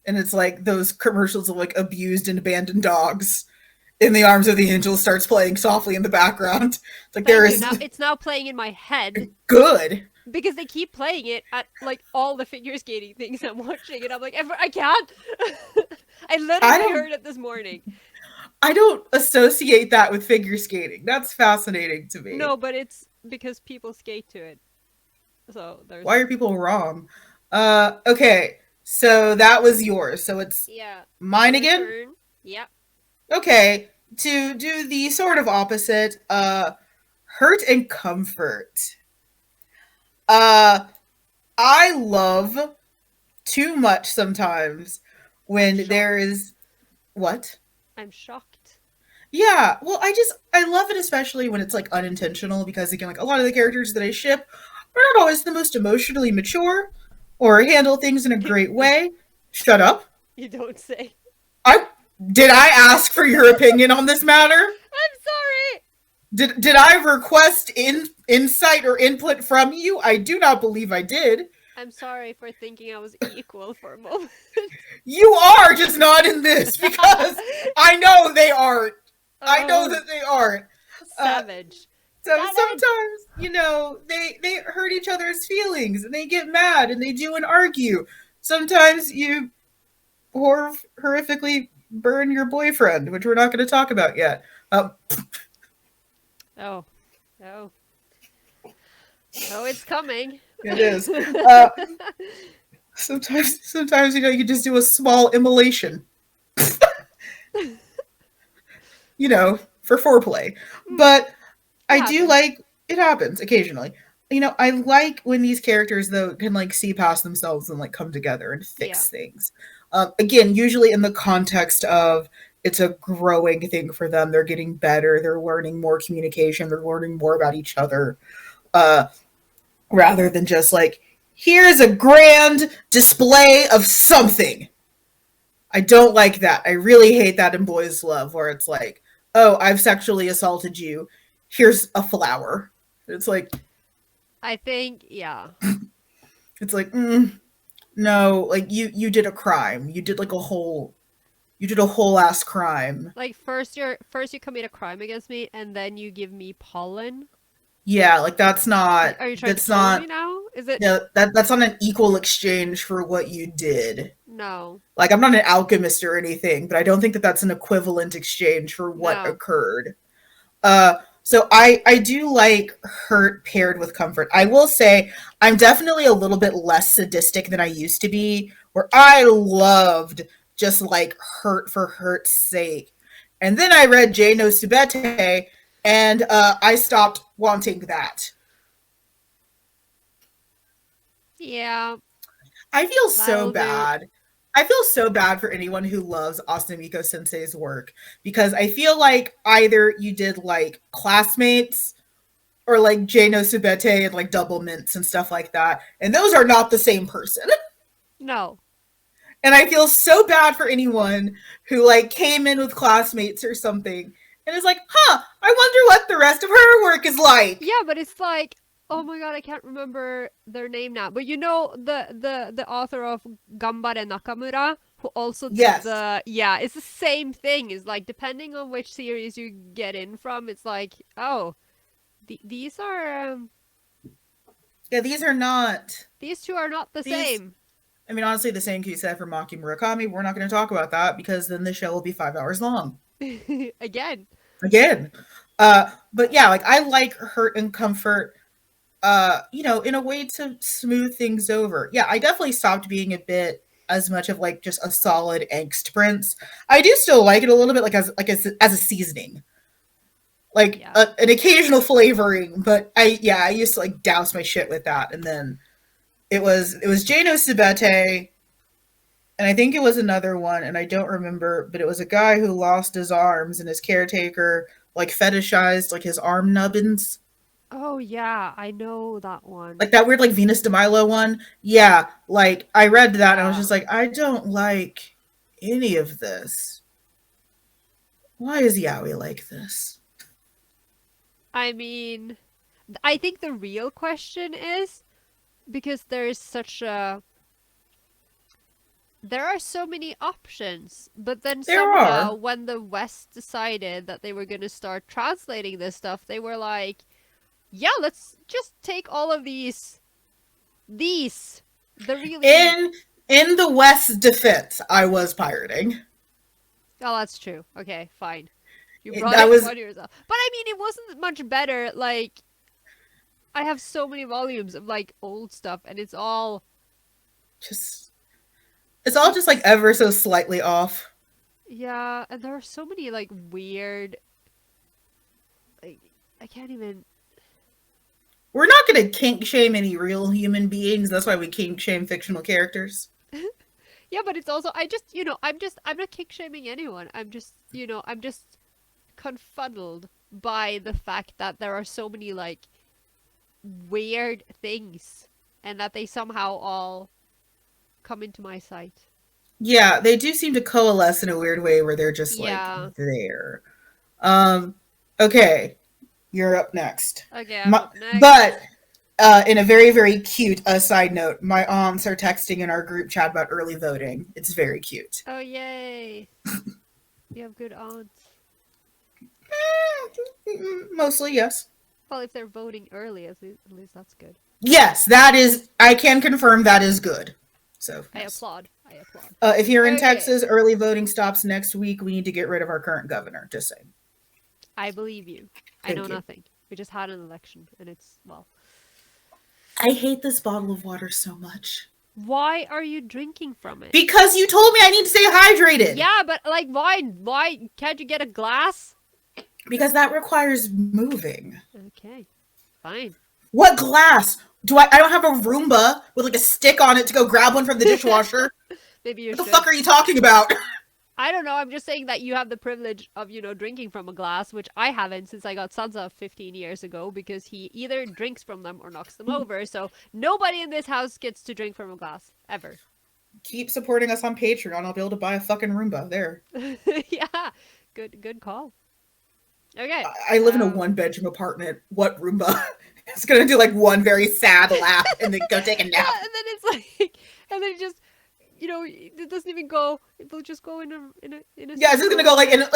and it's like those commercials of like abused and abandoned dogs. In the Arms of the Angel starts playing softly in the background. It's like there Thank you. is Now it's now playing in my head good. because they keep playing it at like all the figure skating things I'm watching, and I'm like, I can't. I literally heard it this morning. I don't associate that with figure skating. That's fascinating to me. No, but it's because people skate to it. So there's. Why are people wrong? Okay, so that was yours. So it's mine again? Turn. Yeah. Okay, to do the sort of opposite, hurt and comfort. I love too much sometimes when there is what? I'm shocked. Yeah, well, I love it especially when it's like unintentional because again, like a lot of the characters that I ship are not always the most emotionally mature or handle things in a great way. Shut up. You don't say. Did I ask for your opinion on this matter? I'm sorry. Did I request insight or input from you? I do not believe I did. I'm sorry for thinking I was equal for a moment. You are just not in this because I know they aren't. I know that they aren't. Savage. So sometimes, they hurt each other's feelings and they get mad and they do and argue. Sometimes you horrifically burn your boyfriend, which we're not going to talk about yet. Oh, it's coming. It is. Sometimes you just do a small immolation. For foreplay. But I do like it happens occasionally. I like when these characters though can like see past themselves and like come together and fix things. Again, usually in the context of it's a growing thing for them. They're getting better. They're learning more communication. They're learning more about each other. Rather than just like, here's a grand display of something. I don't like that. I really hate that in boys' love where it's like, oh, I've sexually assaulted you. Here's a flower. It's like, I think, yeah. It's like, no, like you did a crime. You did a whole ass crime. Like first you commit a crime against me, and then you give me pollen. Yeah, like that's not. Are you trying to kill me now? Is it? Yeah, that's not an equal exchange for what you did. No. Like I'm not an alchemist or anything, but I don't think that that's an equivalent exchange for what occurred. So I do like hurt paired with comfort. I will say I'm definitely a little bit less sadistic than I used to be, where I loved just like hurt for hurt's sake. And then I read Jay no Subete, and I stopped wanting that. Yeah. I feel so bad. I feel so bad for anyone who loves Asamiko Sensei's work because I feel like either you did like Classmates or like Jay no Subete and like Double Mints and stuff like that. And those are not the same person. No. And I feel so bad for anyone who like came in with Classmates or something and is like, I wonder what the rest of her work is like. Yeah, but it's like, oh my god, I can't remember their name now. But the author of Gambare Nakamura, who also did it's the same thing. It's like, depending on which series you get in from, it's like, these are... these are not... These two are not the same. I mean, honestly, the same can be said for Maki Murakami. We're not going to talk about that because then the show will be 5 hours long. Again. But yeah, like I like hurt and comfort in a way to smooth things over. Yeah, I definitely stopped being a bit as much of like just a solid angst prince. I do still like it a little bit, like as a seasoning, like Yeah. an occasional flavoring. But I used to like douse my shit with that, and then it was Jano Subete, and I think it was another one, and I don't remember, but it was a guy who lost his arms, and his caretaker like fetishized like his arm nubbins, Oh yeah, I know that one. like that weird like Venus de Milo one. Yeah, like I read that and I was Yeah. just like, I don't like any of this. Why is Yaoi like this? I mean, I think the real question is because there's such a there are so many options, but then There somehow are. when the West decided that they were going to start translating this stuff, they were like, yeah, let's just take all of these the really In in the West's defense, I was pirating. Oh, that's true. Okay, fine. You It, brought I it was upon yourself. But I mean, it wasn't much better. Like, I have so many volumes of like old stuff, and just it's all just like it's ever so slightly off. yeah, and there are so many like weird like I can't even We're not going to kink shame any real human beings. That's why we kink shame fictional characters. Yeah, but it's also I just I'm not kick shaming anyone. I'm just confuddled by the fact that there are so many like weird things and that they somehow all come into my sight. Yeah, they do seem to coalesce in a weird way where they're just like Yeah. there. Um, okay, you're up next. Okay, I'm My, up next. but in a very, very cute side note, my aunts are texting in our group chat about early voting. It's very cute. Oh, yay. You have good aunts. Mostly, yes. Well, if they're voting early, at least that's good. Yes, that is, I can confirm that is good. So, I yes. applaud. I applaud. If you're in Okay. Texas, early voting stops next week. We need to get rid of our current governor. Just saying. I believe you. I know Thank you. nothing. We just had an election, and it's, well. I hate this bottle of water so much. Why are you drinking from it? Because you told me I need to stay hydrated. Yeah, but, like, why? Why can't you get a glass? Because that requires moving. Okay. Fine. What glass? I don't have a Roomba with like a stick on it to go grab one from the dishwasher. Maybe you What the should. fuck are you talking about? I don't know. I'm just saying that you have the privilege of, drinking from a glass, which I haven't since I got Sansa 15 years ago because he either drinks from them or knocks them over. So nobody in this house gets to drink from a glass ever. Keep supporting us on Patreon. I'll be able to buy a fucking Roomba. There. Yeah, good call. Okay. I live in a one bedroom apartment. What Roomba? It's gonna do like one very sad laugh and then go take a Yeah, nap. and then it's like, and then it just, it doesn't even go. It will just go in a Yeah, it's just gonna circle, go like in or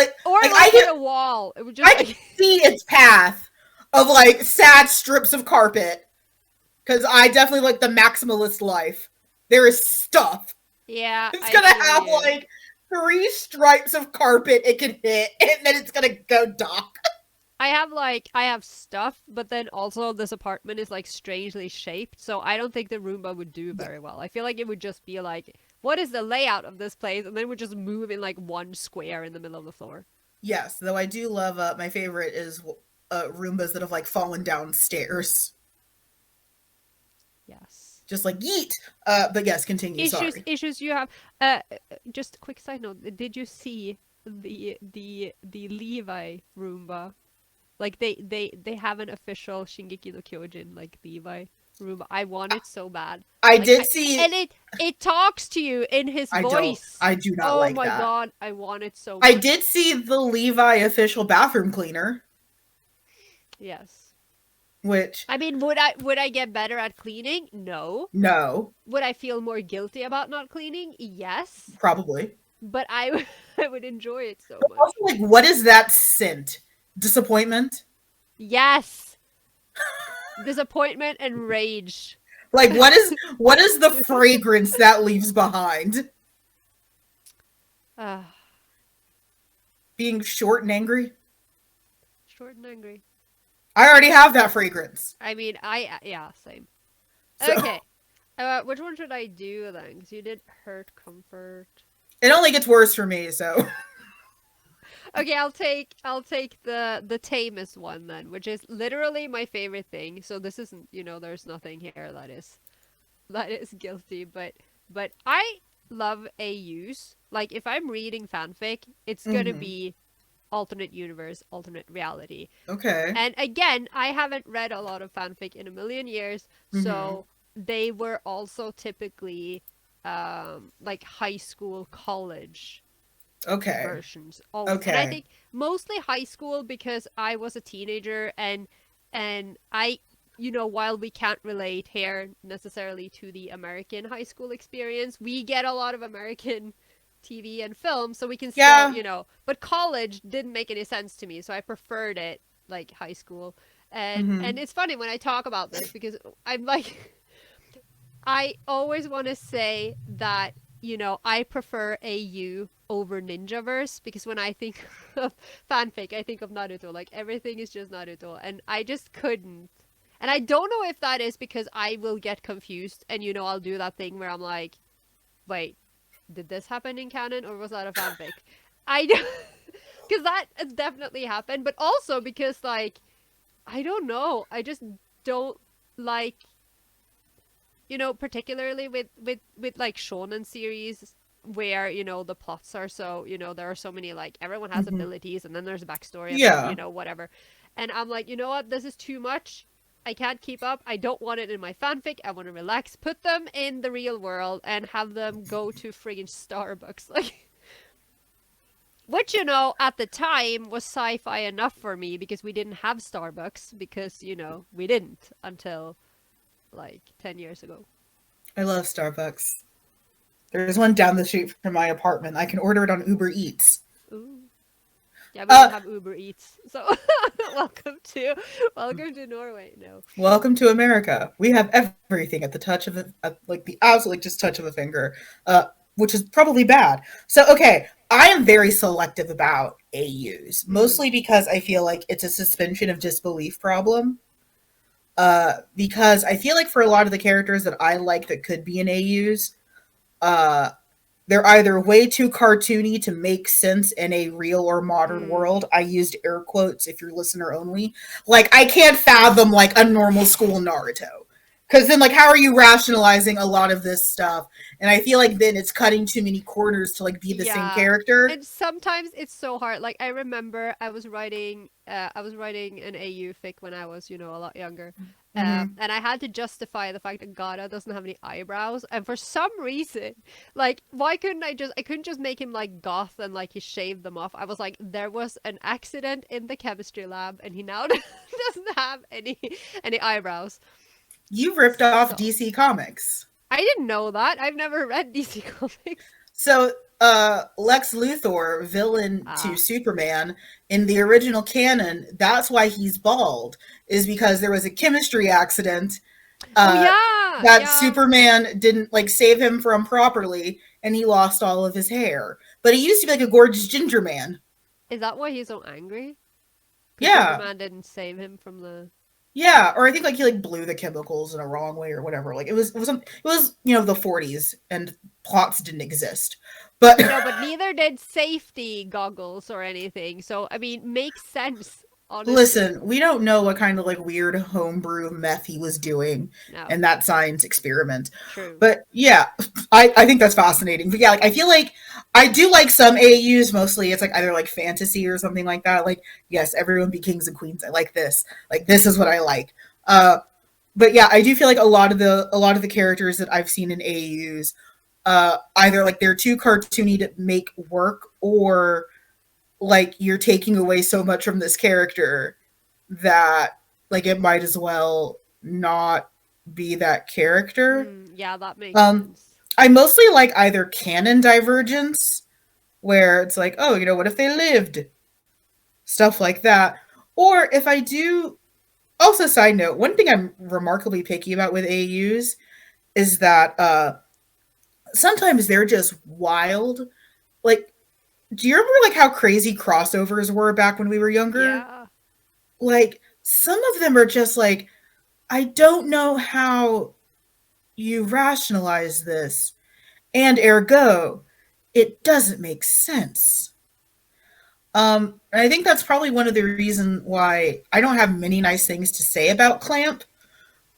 like like in a wall. It would just I can like. see its path of like sad strips of carpet because I definitely like the maximalist life. There is stuff. Yeah, It's I gonna feel have you. like three stripes of carpet it can hit, and then it's gonna go dock. I have stuff, but then also this apartment is like strangely shaped, so I don't think the Roomba would do Yeah. very well. I feel like it would just be like, what is the layout of this place? And then it would just move in like one square in the middle of the floor. Yes, though I do love. My favorite is Roombas that have like fallen downstairs, Yes. just like yeet. But yes, continue. Sorry. Issues you have. Uh, just a quick side note. Did you see the Levi Roomba? Like they have an official Shingeki no Kyojin like Levi Roomba. I want it so bad. I Like did see. and it talks to you in his I don't. voice. I do not Oh like my that. god, I want it so I much. did see the Levi official bathroom cleaner, Yes. which I mean, would I get better at cleaning? No. no, Would I feel more guilty about not cleaning? Yes. probably. But I would enjoy it so Also, much. like, what is that scent? Disappointment? Yes. Disappointment and rage. Like, what is the fragrance that leaves behind? uh, Being short and angry? Short and angry. I already have that fragrance. I mean, yeah, same. So Okay. Which one should I do then? Because you did hurt, comfort. it only gets worse for me, so Okay, I'll take the tamest one then, which is literally my favorite thing. So this isn't, there's nothing here that is guilty, but I love AUs. Like if I'm reading fanfic, it's gonna mhm. be alternate universe, alternate reality. Okay. And again, I haven't read a lot of fanfic in a million years, Mhm. so they were also typically like high school, college Okay. versions always. And I Okay. think mostly high school because I was a teenager and I while we can't relate here necessarily to the American high school experience, we get a lot of American TV and film, so we can still, Yeah. but college didn't make any sense to me, so I preferred it like high school. And Mhm. it's funny when I talk about this because I'm like I always want to say that, I prefer AU over Ninjaverse because when I think of fanfic, I think of Naruto. Like everything is just Naruto. And I just couldn't. And I don't know if that is because I will get confused and, I'll do that thing where I'm like, wait, did this happen in canon or was that a fanfic? I because that has definitely happened, but also because like I don't know, I just don't like particularly with like shonen series where the plots are so there are so many like everyone has Mhm. abilities and then there's a backstory and then Yeah. whatever, and I'm like, you know what, this is too much. I can't keep up. I don't want it in my fanfic. I want to relax. Put them in the real world and have them go to friggin' Starbucks. Like, which, at the time was sci fi enough for me because we didn't have Starbucks because, we didn't until like 10 years ago. I love Starbucks. There's one down the street from my apartment. I can order it on Uber Eats. Ooh. Yeah, we don't Uh, have Uber Eats. So welcome to Norway. No. welcome to America. We have everything at the touch of like the absolute just touch of a finger, which is probably bad. So, okay, I am very selective about AUs, Mm. mostly because I feel like it's a suspension of disbelief problem. Because I feel like for a lot of the characters that I like that could be in AUs, uh, they're either way too cartoony to make sense in a real or modern Mm. world. I used air quotes if you're listener only. Like I can't fathom like a normal school Naruto. Cause then like how are you rationalizing a lot of this stuff? And I feel like then it's cutting too many corners to like be the same Yeah. character. And sometimes it's so hard. Like I remember I was writing an AU fic when I was, a lot younger. Mm-hmm. And I had to justify the fact that Gara doesn't have any eyebrows. And for some reason, like, why couldn't I couldn't just make him like goth and like he shaved them off. I was like, there was an accident in the chemistry lab and he now doesn't have any eyebrows. You ripped off So DC Comics. I didn't know that. I've never read DC Comics. So, Lex Luthor, villain to Ah. Superman, in the original canon, that's why he's bald, is because there was a chemistry accident Oh uh, yeah, that yeah. Superman didn't like save him from properly, and he lost all of his hair. But he used to be like a gorgeous ginger man. Is that why he's so angry? Because Yeah, Superman didn't save him from the. yeah. Or I think like he like blew the chemicals in a wrong way or whatever. Like it was the 40s and plots didn't exist. But No, but neither did safety goggles or anything. So I mean, makes sense, honestly. listen, we don't know what kind of like weird homebrew meth he was doing No, in that science experiment. true. But yeah, I think that's fascinating. But yeah, like I feel like I do like some AUs, mostly it's like either like fantasy or something like that. Like, yes, everyone be kings and queens. I like this. Like this is what I like. But yeah, I do feel like a lot of the characters that I've seen in AUs, either like they're too cartoony to make work, or like you're taking away so much from this character that like it might as well not be that character. Yeah, that makes Um, sense. I mostly like either canon divergence, where it's like, oh, what if they lived? Stuff like that. Or if I do, also, side note, one thing I'm remarkably picky about with AUs is that sometimes they're just wild. Like, do you remember like how crazy crossovers were back when we were younger? Yeah. Like some of them are just like, I don't know how you rationalize this, and ergo, it doesn't make sense. And I think that's probably one of the reasons why I don't have many nice things to say about Clamp,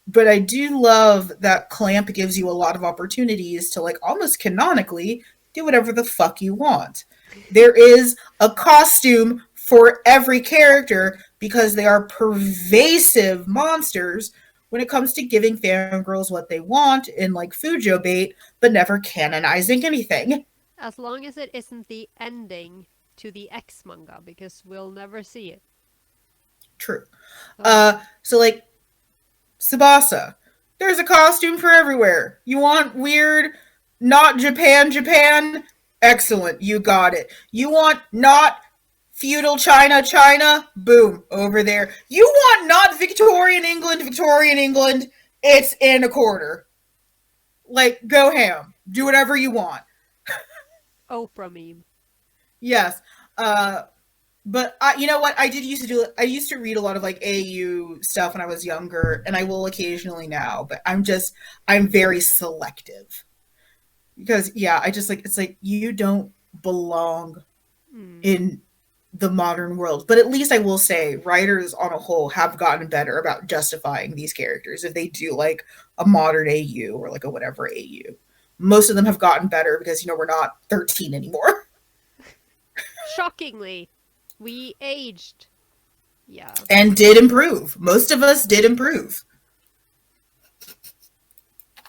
but I do love that Clamp gives you a lot of opportunities to like almost canonically do whatever the fuck you want. There is a costume for every character because they are pervasive monsters when it comes to giving fangirls what they want in like Fujo bait, but never canonizing anything. As long as it isn't the ending to the X manga, because we'll never see it. True. Oh. So like Tsubasa. There's a costume for everywhere. You want weird, not Japan, Japan? Excellent, you got it. You want not feudal China, China? Boom, over there. You want not Victorian England, Victorian England? It's in a quarter. Like, go ham. Do whatever you want. Oprah meme. Yes. But you know what? I did used to do. I used to read a lot of like AU stuff when I was younger, and I will occasionally now. But I'm very selective because yeah, I just like it's like you don't belong Mm. in the modern world. But at least I will say, writers on a whole have gotten better about justifying these characters if they do like a modern AU or like a whatever AU. Most of them have gotten better because we're not 13 anymore. Shockingly, we aged. Yeah, And did improve. Most of us did improve.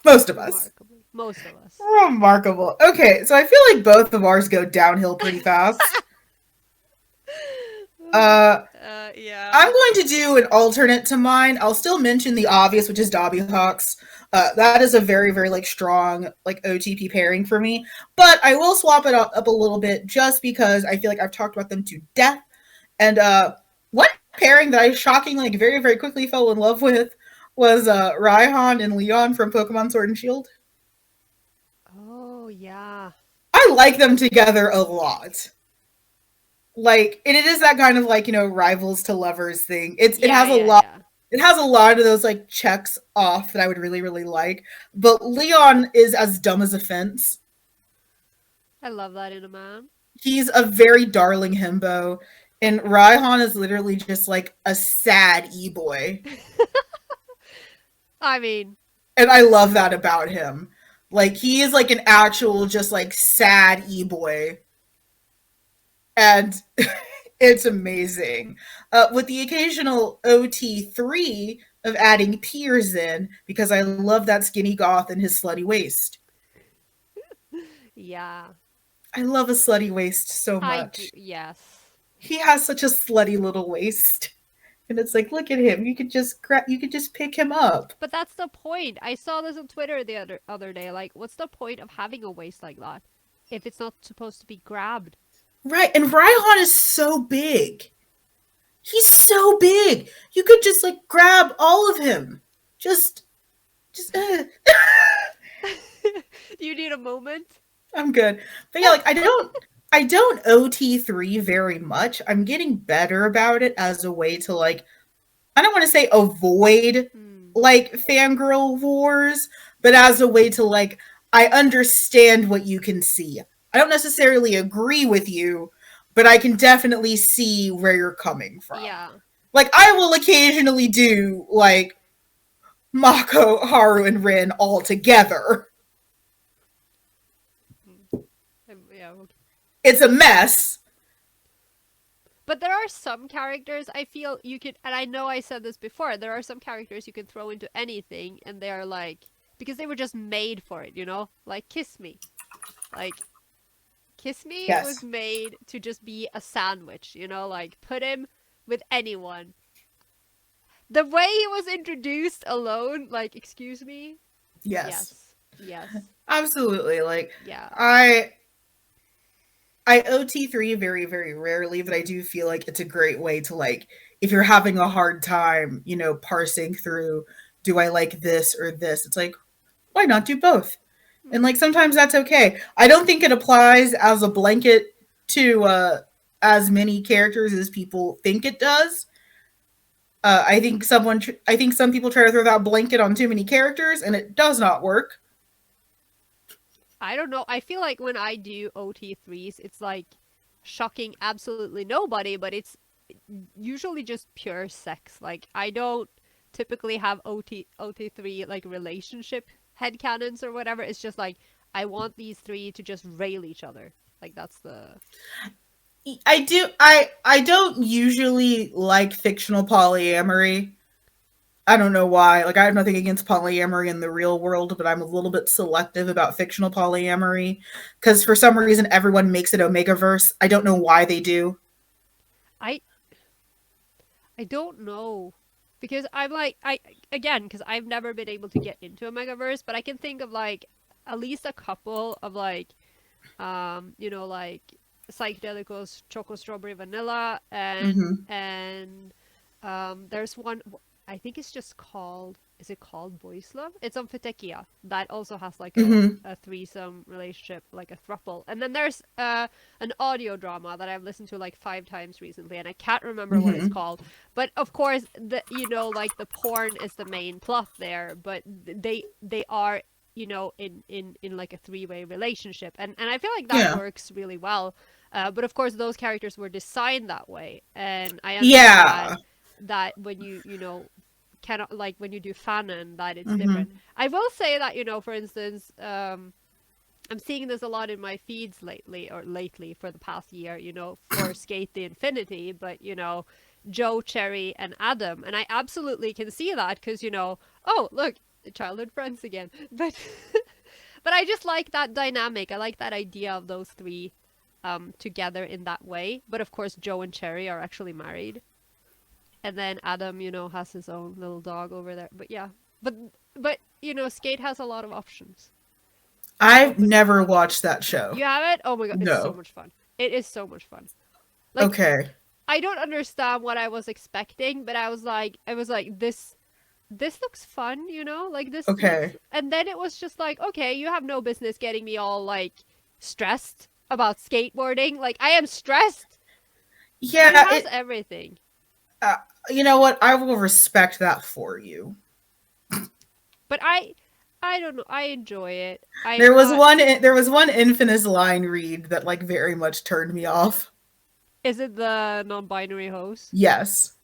Most of us. remarkably. Most of us. Remarkable. Okay, so I feel like both of ours go downhill pretty fast. Uh, Yeah. I'm going to do an alternate to mine. I'll still mention the obvious, which is Dobby Hawks. That is a very, very like strong like OTP pairing for me. But I will swap it up a little bit just because I feel like I've talked about them to death. And one pairing that I shockingly, like, very, very quickly fell in love with was Raihan and Leon from Pokemon Sword and Shield. Oh, yeah. I like them together a lot. Like, and it is that kind of like rivals to lovers thing. It Yeah, has a yeah, lot. yeah. It has a lot of those like checks off that I would really, really like. But Leon is as dumb as a fence. I love that in a man. He's a very darling himbo, and Raihan is literally just like a sad e boy, I mean, and I love that about him. Like he is like an actual just like sad e boy, and it's amazing. With the occasional OT3 of adding Piers in because I love that skinny goth and his slutty waist. yeah. I love a slutty waist so I do. much. Yes. He has such a slutty little waist. And it's like, look at him. You could just pick him up. But that's the point. I saw this on Twitter the other day. Like, what's the point of having a waist like that if it's not supposed to be grabbed? Right. And Raihan is so big. He's so big. You could just like grab all of him. Just You need a moment. I'm good. But yeah, like I don't OT3 very much. I'm getting better about it as a way to like I don't want to say avoid Hmm. like fangirl wars, but as a way to like I understand what you can see. I don't necessarily agree with you, but I can definitely see where you're coming from. Yeah. Like I will occasionally do like Mako, Haru, and Rin all together. Hmm. Yeah. Okay. It's a mess. But there are some characters I feel you could, and I know I said this before, there are some characters you can throw into anything, and they're like, because they were just made for it, you know? Like Kiss Me. Like, Kiss Me was Yes. made to just be a sandwich, you know? Like, put him with anyone. The way he was introduced alone, like, excuse me? Yes. Yes. Yes. Absolutely. Like Yeah. I OT3 very, very rarely, but I do feel like it's a great way to like if you're having a hard time, parsing through do I like this or this? It's like, why not do both? And Hmm. like sometimes that's okay. I don't think it applies as a blanket to as many characters as people think it does. I think some people try to throw that blanket on too many characters, and it does not work. I don't know. I feel like when I do OT3s, it's like shocking absolutely nobody, but it's usually just pure sex. Like I don't typically have OT3 like relationship headcanons or whatever. It's just like I want these three to just rail each other. Like that's the I don't usually like fictional polyamory. I don't know why. Like I have nothing against polyamory in the real world, but I'm a little bit selective about fictional polyamory because for some reason everyone makes it Omega verse. I don't know why they do. I I don't know because I'm like I again because I've never been able to get into a megaverse, but I can think of like at least a couple of like like psychedelicals, choco strawberry vanilla, Mm-hmm. and there's one I think it's just called is it called Boys Love? It's on Fitekia. That also has like Mm-hmm. a threesome relationship, like a thruple. And then there's an audio drama that I've listened to like 5 times recently, and I can't remember what it's Mm-hmm. called. But of course, the like the porn is the main plot there, but they are in like a three-way relationship, and I feel like that Yeah. works really well. But of course, those characters were designed that way, and I Yeah. understand that when you cannot like when you do fanon that it's different. Mm-hmm. I will say that for instance, I'm seeing this a lot in my feeds lately for the past year. For Skate the Infinity, but Joe, Cherry, and Adam, and I absolutely can see that because oh look, childhood friends again, but but I just like that dynamic. I like that idea of those three together in that way. But of course, Joe and Cherry are actually married, and then Adam, has his own little dog over there. But yeah, but Skate has a lot of options. He I've opens it never up. watched that show. You have it? Oh my god, it's so No. much fun. It is so much fun. Like Okay. I don't understand what I was expecting, but I was like this looks fun, like this looks, Okay. and then it was just like, okay, you have no business getting me all like stressed about skateboarding. Like I am stressed, but it Yeah, has it everything. uh, you know what? I will respect that for you. But I don't know. I enjoy it. I There am was not. one infamous line read that like very much turned me off. Is it the non-binary host? Yes.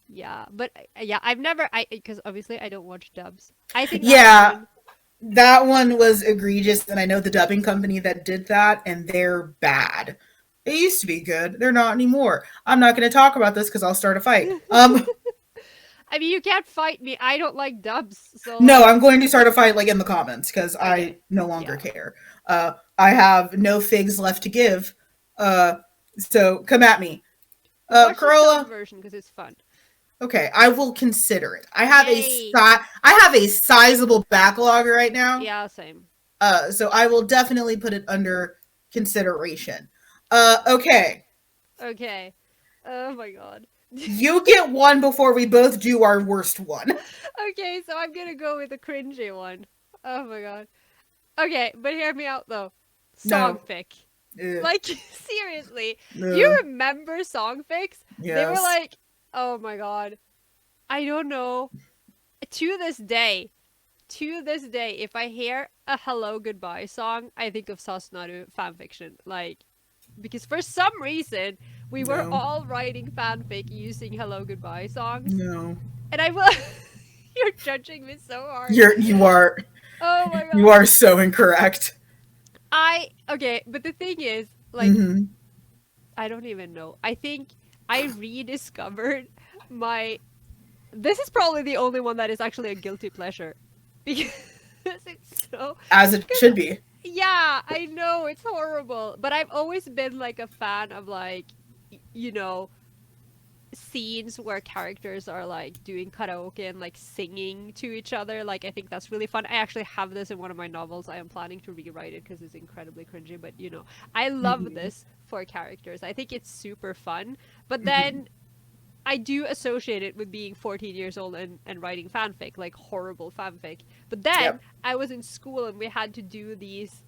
Yeah, but yeah, I've never. I because obviously I don't watch dubs. I think that Yeah, one. that one was egregious, and I know the dubbing company that did that, and they're bad. They used to be good. They're not anymore. I'm not going to talk about this because I'll start a fight. I mean, you can't fight me. I don't like dubs, so No, like, I'm going to start a fight like in the comments because I okay, no longer yeah. care. I have no figs left to give. Uh, so come at me, But watch the sub Carola. version because it's fun. Okay, I will consider it. Yay! I have a sizable backlog right now. Yeah, same. So I will definitely put it under consideration. Okay, Okay. Oh my god. you get one before we both do our worst one. Okay, so I'm gonna go with the cringy one. Oh my god. Okay, but hear me out though. No. Songfic. Ugh. Like seriously, do you Ugh. remember Songfics? They were Yes. like, oh my god. I don't know. To this day, if I hear a hello goodbye song, I think of Sasnaru fanfiction. Like, because for some reason we were No. all writing fanfic using hello goodbye songs, No. and I will. You're judging me so hard. You are Oh my you god. are so incorrect. I okay, but the thing is, like, Mm-hmm. I don't even know. I think I rediscovered my. This is probably the only one that is actually a guilty pleasure because it's so. As it Because should be. yeah, I know it's horrible, but I've always been like a fan of like, you know, scenes where characters are like doing karaoke and like singing to each other. Like I think that's really fun. I actually have this in one of my novels. I am planning to rewrite it because it's incredibly cringy, but I love Mm-hmm. this for characters. I think it's super fun. But Mm-hmm. then I do associate it with being 14 years old and writing fanfic, like horrible fanfic. But then Yep. I was in school and we had to do these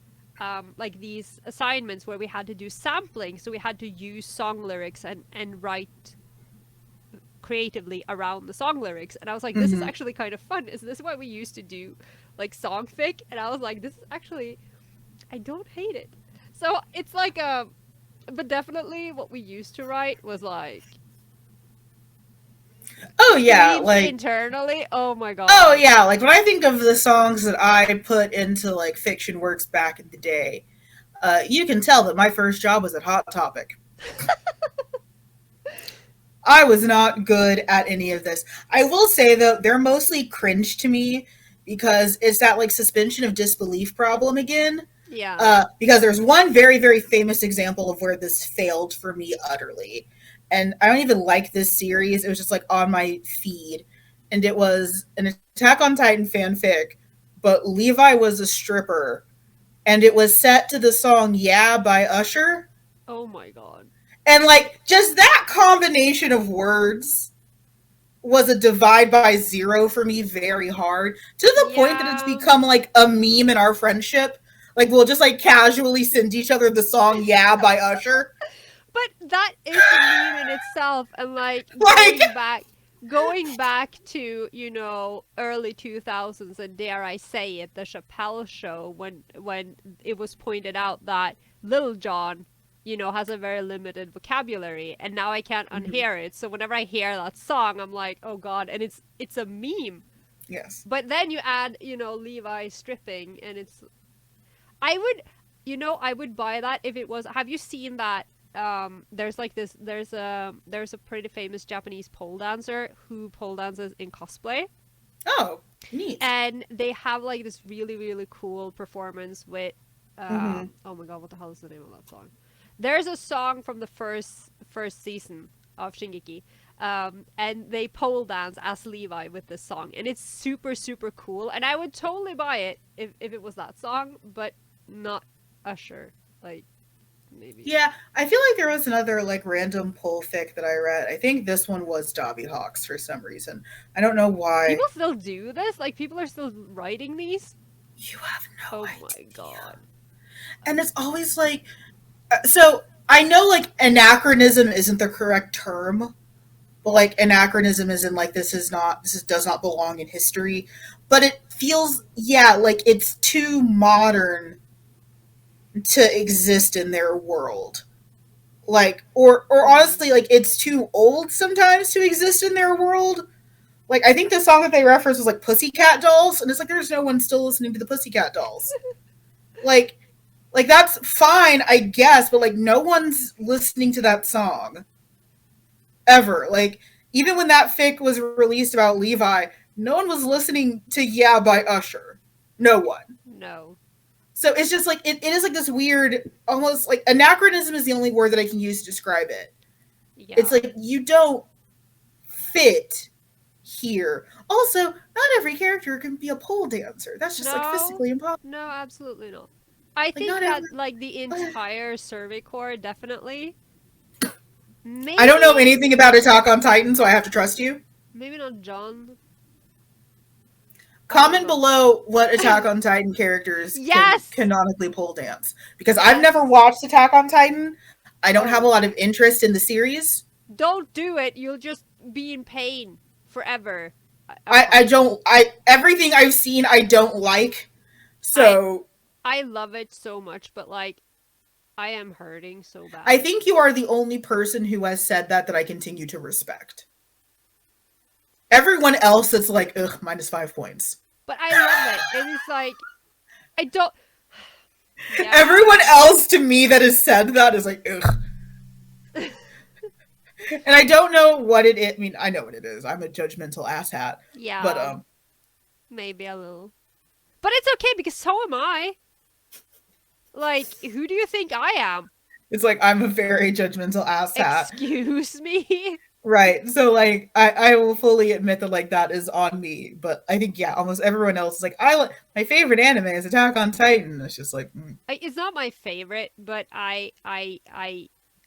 like these assignments where we had to do sampling, so we had to use song lyrics and write creatively around the song lyrics. And I was like, this is Mm-hmm. actually kind of fun. Is this what we used to do, like songfic? And I was like, this is actually, I don't hate it. So it's like but definitely what we used to write was like Oh yeah, memes like internally. Oh my oh god. yeah, like when I think of the songs that I put into like fiction works back in the day, you can tell that my first job was at Hot Topic. I was not good at any of this. I will say though, they're mostly cringe to me because it's that like suspension of disbelief problem again. Yeah. Because there's one very, very famous example of where this failed for me utterly. And I don't even like this series. It was just like on my feed. And it was an Attack on Titan fanfic, but Levi was a stripper. And it was set to the song Yeah by Usher. Oh my god. And like just that combination of words was a divide by zero for me very hard to the point that it's Yeah. become like a meme in our friendship. Like we'll just like casually send each other the song Yeah by Usher. But that is a meme in itself, and like Like going back to, early 2000s, and dare I say it, the Chappelle show, when it was pointed out that Lil Jon, has a very limited vocabulary, and now I can't mhm, unhear it. So whenever I hear that song, I'm like, oh god, and it's a meme. yes. But then you add, Levi stripping, and I would, I would buy that if it was. Have you seen that? There's like this. There's a pretty famous Japanese pole dancer who pole dances in cosplay, Oh, neat. and they have like this really really cool performance with. Mm-hmm. Oh my god, what the hell is the name of that song? There's a song from the first season of Shingeki, and they pole dance as Levi with this song, and it's super super cool, and I would totally buy it if it was that song, but not Usher, like maybe. Yeah, I feel like there was another like random poll fic that I read. I think this one was Dobby Hawks for some reason. I don't know People why. still do this? Like people are still writing these? You have no Oh my idea. god. And it's always like so I know like anachronism isn't the correct term, but like anachronism is in like does not belong in history, but it feels yeah like it's too modern to exist in their world. Like or Mm. honestly like it's too old sometimes to exist in their world. Like I think the song that they referenced was like Pussycat Dolls, and it's like there's no one still listening to the Pussycat Dolls. Like that's fine, I guess, but like no one's listening to that song ever. Like even when that fic was released about Levi, no one was listening to Yeah by Usher. No one. No. So it's just like it is like this weird almost like anachronism is the only word that I can use to describe it. It's Yeah. like you don't fit here. Also, not every character can be a pole dancer. That's just like No. physically impossible. No, absolutely not. I Like think not that every like the entire Survey Corps definitely. I don't know Maybe anything about Attack on Titan, so I have to trust you. maybe not John. I don't Comment know. below what Attack on Titan characters can Yes. canonically pole dance. Because I've never Yes. watched Attack on Titan. I don't have a Oh, lot of interest in the series. don't do it. You'll just be in pain forever. I I promise you. don't I everything I've seen I don't like. I So I love it so much, but like I am hurting so I bad. think you are the only person who has said that I continue to respect. Everyone else that's like, ugh, -5 points. But I love it. And it's like I don't. Yeah. Everyone else to me that has said that is like, ugh. And I don't know what it is. I mean, I know what it is. I'm a judgmental asshat. But Yeah, maybe a little. But it's okay because so am I. Like, who do you think I am? it's like I'm a very judgmental asshat. Excuse me? Right. So like I will fully admit that like that is on me. But I think yeah, almost everyone else is like my favorite anime is Attack on Titan. It's just like It's not my favorite, but I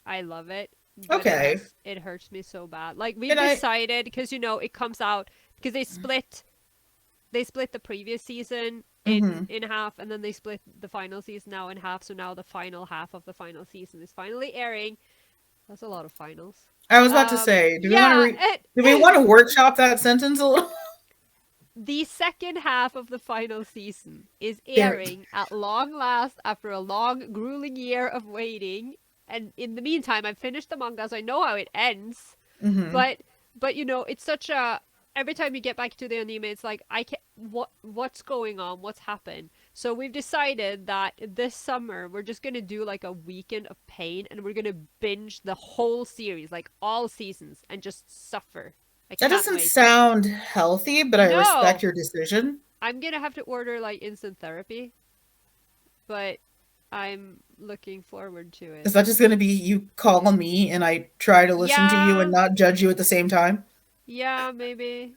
love it. But okay. it hurts me so bad. Like we've And I decided because it comes out because they split the previous season mm-hmm. in half, and then they split the final season now in half. So now the final half of the final season is finally airing. That's a lot of finals. I was about to say, Yeah, do we want to workshop that sentence a little? the second half of the final season is There. airing at long last after a long, grueling year of waiting. And in the meantime, I've finished the manga, so I know how it ends. Mm-hmm. But it's such a every time you get back to the anime, it's like I can what's going on, what's happened. So we've decided that this summer we're just gonna do like a weekend of pain, and we're gonna binge the whole series, like all seasons, and just suffer. I That can't doesn't wait. sound healthy, but I respect No, your decision. I'm gonna have to order like instant therapy, but I'm looking forward to it. Is that just going to be you calling me and I try to listen to you and Yeah, not judge you at the same time? yeah, maybe.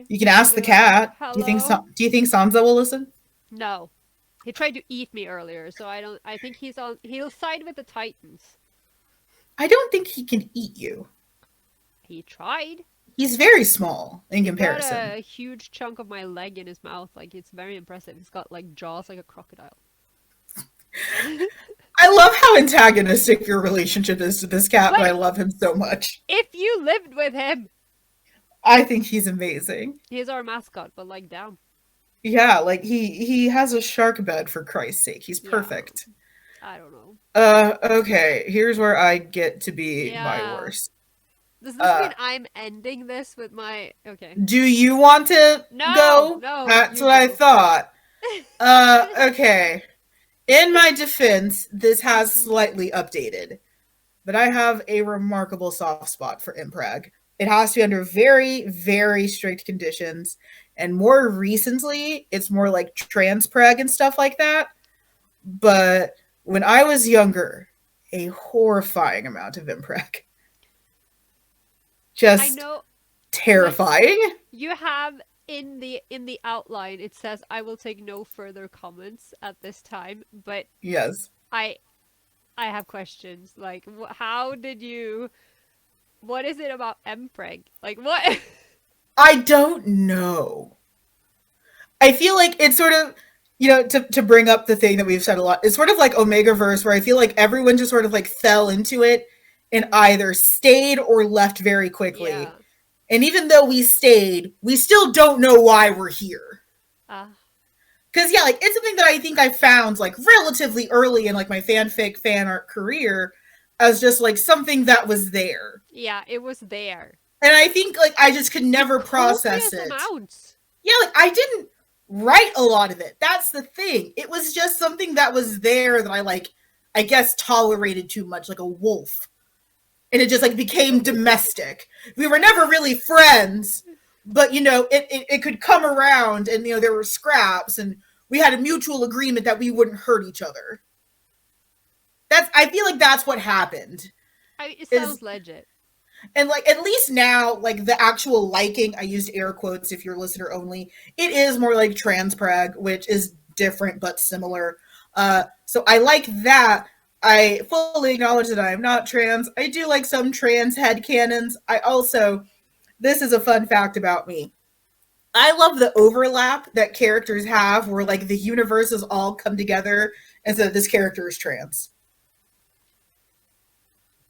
You can I'll ask be the like, cat. hello. Do you think Sansa will listen? No, he tried to eat me earlier, so I don't. I think he'll side with the Titans. I don't think he can eat you. He tried. He's very small in He's got comparison. a huge chunk of my leg in his mouth. Like it's very impressive. He's got like jaws like a crocodile. I love how antagonistic your relationship is to this cat, but I But love him so much. if you lived with him, I think he's amazing. he's our mascot. But like, damn, Yeah, like he has a shark bed for Christ's sake. He's yeah, perfect. I don't know. Okay, here's where I get to be my Yeah, worst. does this Uh mean I'm ending this with my okay? do you want to No, go? no, That's you what I go. thought. Okay. In my defense, this has Mhm. slightly updated, but I have a remarkable soft spot for impreg. It has to be under very, very strict conditions. And more recently, it's more like transpreg and stuff like that. But when I was younger, a horrifying amount of impreg. I Just know, like terrifying. you have in the outline it says I will take no further comments at this time, but Yes. I I have questions. Like how did you what is it about Mpreg? Like what? I don't know. I feel like it's sort of, to bring up the thing that we've said a lot, it's sort of like Omega Verse, where I feel like everyone just sort of like fell into it and Mhm. either stayed or left very quickly. Yeah. And even though we stayed, we still don't know why we're here. Ah. Because, yeah, like, it's something that I think I found, like, relatively early in, like, my fanfic fan art career as just, like, something that was there. Yeah, it was there. And I think, like, I just could In never process copious it. amounts. Yeah, like I didn't write a lot of it. That's the thing. It was just something that was there that I like, I guess, tolerated too much, like a wolf. And it just like became domestic. We were never really friends, but it could come around and there were scraps and we had a mutual agreement that we wouldn't hurt each other. I feel like that's what happened. It Is sounds legit. And like at least now, like the actual liking, I used air quotes if you're listener only, it is more like trans preg, which is different but similar. So I like that. I fully acknowledge that I am not trans. I do like some trans headcanons. I also, this is a fun fact about me. I love the overlap that characters have where like the universes all come together and so this character is trans.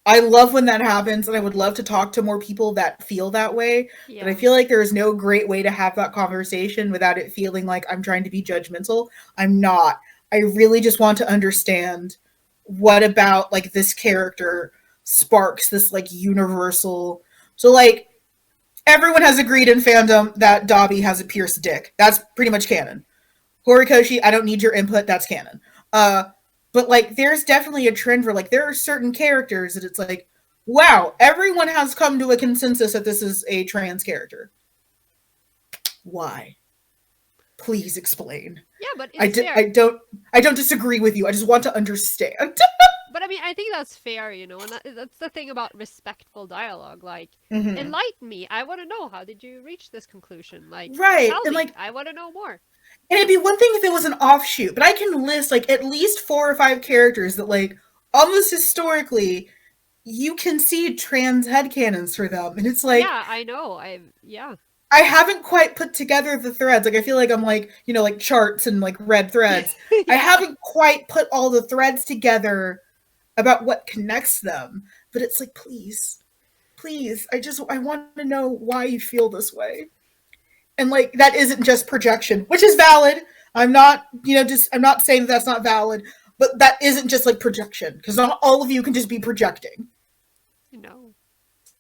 I love when that happens, and I would love to talk to more people that feel that way. But I Yeah. feel like there is no great way to have that conversation without it feeling like I'm trying to be judgmental. I'm not. I really just want to understand what about like this character sparks this like universal. So like everyone has agreed in fandom that Dobby has a pierced dick. That's pretty much canon. Horikoshi, I don't need your input. That's canon. Uh, but like, there's definitely a trend where like there are certain characters that it's like, wow, everyone has come to a consensus that this is a trans character. Why? Please explain. Yeah, but I, it's di- fair. I don't I don't disagree with you. I just want to understand. But I mean, I think that's fair, and that's the thing about respectful dialogue. Like, Mm-hmm. enlighten me. I want to know, how did you reach this conclusion? Like, Right, tell and me. like, I want to know more. and it'd be one thing if it was an offshoot, but I can list like at least 4 or 5 characters that like almost historically you can see trans headcanons for them. And it's like, Yeah, I know. Yeah. I haven't quite put together the threads. Like, I feel like I'm like, like charts and like red threads. I Yeah. haven't quite put all the threads together about what connects them. but it's like, please, please, I want to know why you feel this way. And like that isn't just projection, which is valid. I'm not, I'm not saying that that's not valid, but that isn't just like projection because not all of you can just be projecting. No.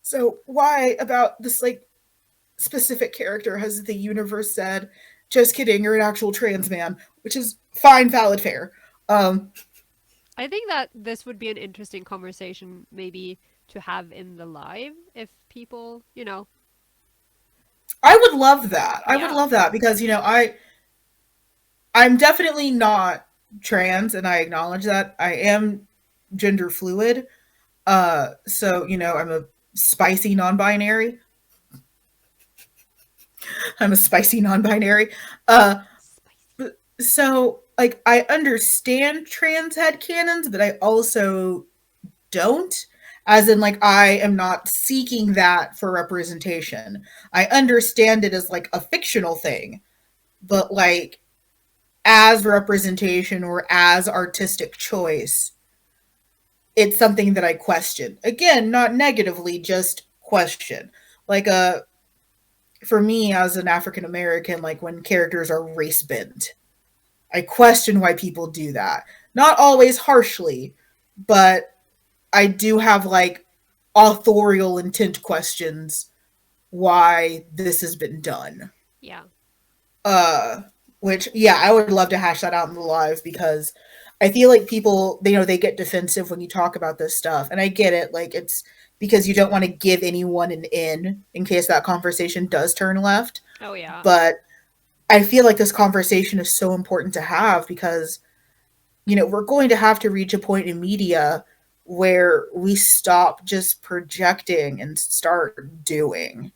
So why about this like specific character has the universe said, just kidding, you're an actual trans man, which is fine, valid, fair. Um, I think that this would be an interesting conversation maybe to have in the live if people, I would love that. I would yeah. love that because I'm definitely not trans, and I acknowledge that I am gender fluid. So I'm a spicy non-binary. I'm a spicy non-binary. Uh, Spicy. so like I understand trans head canons, but I also don't. As in, like, I am not seeking that for representation. I understand it as like a fictional thing, but like as representation or as artistic choice, it's something that I question. Again, not negatively, just question. Like for me as an African American, like when characters are race bent, I question why people do that. Not always harshly, but I do have like authorial intent questions why this has been done. Yeah. Uh which yeah, I would love to hash that out in the live because I feel like people they get defensive when you talk about this stuff. And I get it, like it's because you don't want to give anyone an in case that conversation does turn left. Oh yeah. But I feel like this conversation is so important to have because we're going to have to reach a point in media where we stop just projecting and start doing.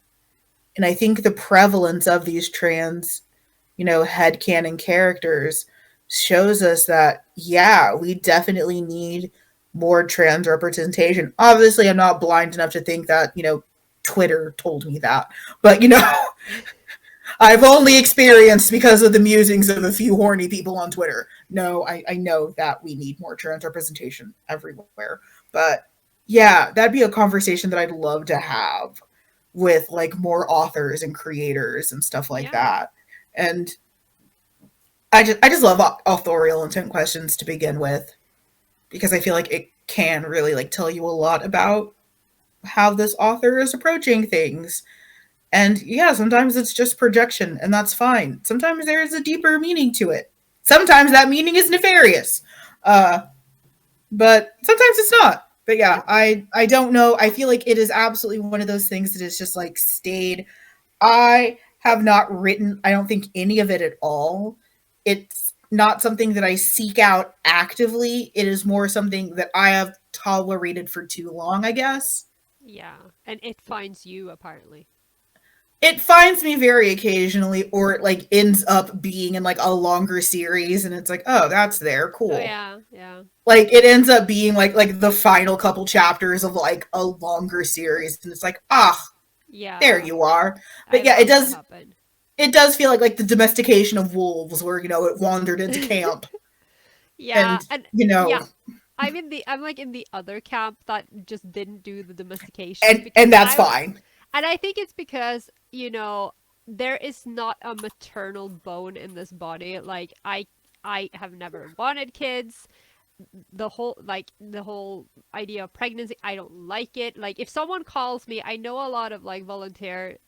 And I think the prevalence of these trans, headcanon characters shows us that, yeah, we definitely need more trans representation. Obviously, I'm not blind enough to think that, Twitter told me that. But, I've only experienced because of the musings of a few horny people on Twitter. No, I know that we need more trans representation everywhere. But yeah, that'd be a conversation that I'd love to have with like more authors and creators and stuff like Yeah. that. And I just love authorial intent questions to begin with because I feel like it can really like tell you a lot about how this author is approaching things. And yeah, sometimes it's just projection, and that's fine. Sometimes there is a deeper meaning to it. Sometimes that meaning is nefarious, uh, but sometimes it's not. But Yeah. yeah, I don't know. I feel like it is absolutely one of those things that has just like stayed. I have not written, I don't think any of it at all. It's not something that I seek out actively. It is more something that I have tolerated for too long, I guess. Yeah. And it finds you apparently. It finds me very occasionally, or it like ends up being in like a longer series, and it's like, oh, that's there, Oh cool. yeah. Yeah. Like it ends up being like the final couple chapters of like a longer series, and it's like, ah, there Yeah. you are. But I've yeah, had that happen. it does feel like the domestication of wolves, where it wandered into camp, Yeah. and And you yeah, know, I'm like in the other camp that just didn't do the domestication and because that's fine. and I think it's because, there is not a maternal bone in this body. Like I have never wanted kids. The whole idea of pregnancy, I don't like it. Like if someone calls me, I know a lot of like voluntarily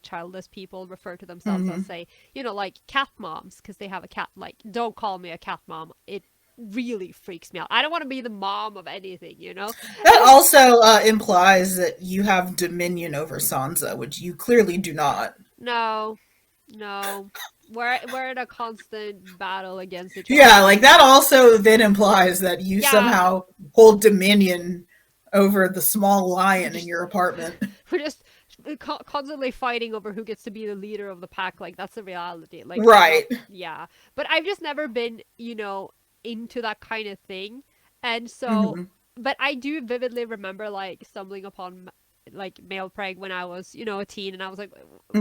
childless people refer to themselves as, Mm-hmm. say, like cat moms because they have a cat. Like don't call me a cat mom. It really freaks me out. I don't want to be the mom of anything. That And it's also implies that you have dominion over Sansa, which you clearly do not. no, no. We're in a constant battle against each Yeah, other. like that also then implies that you Yeah, somehow hold dominion over the small we're lion in just your apartment. we're just constantly fighting over who gets to be the leader of the pack. Like that's the reality. Like Right. yeah. But I've just never been, into that kind of thing. And so, Hmm. but I do vividly remember like stumbling upon like male preg when I was, a teen, and I was like,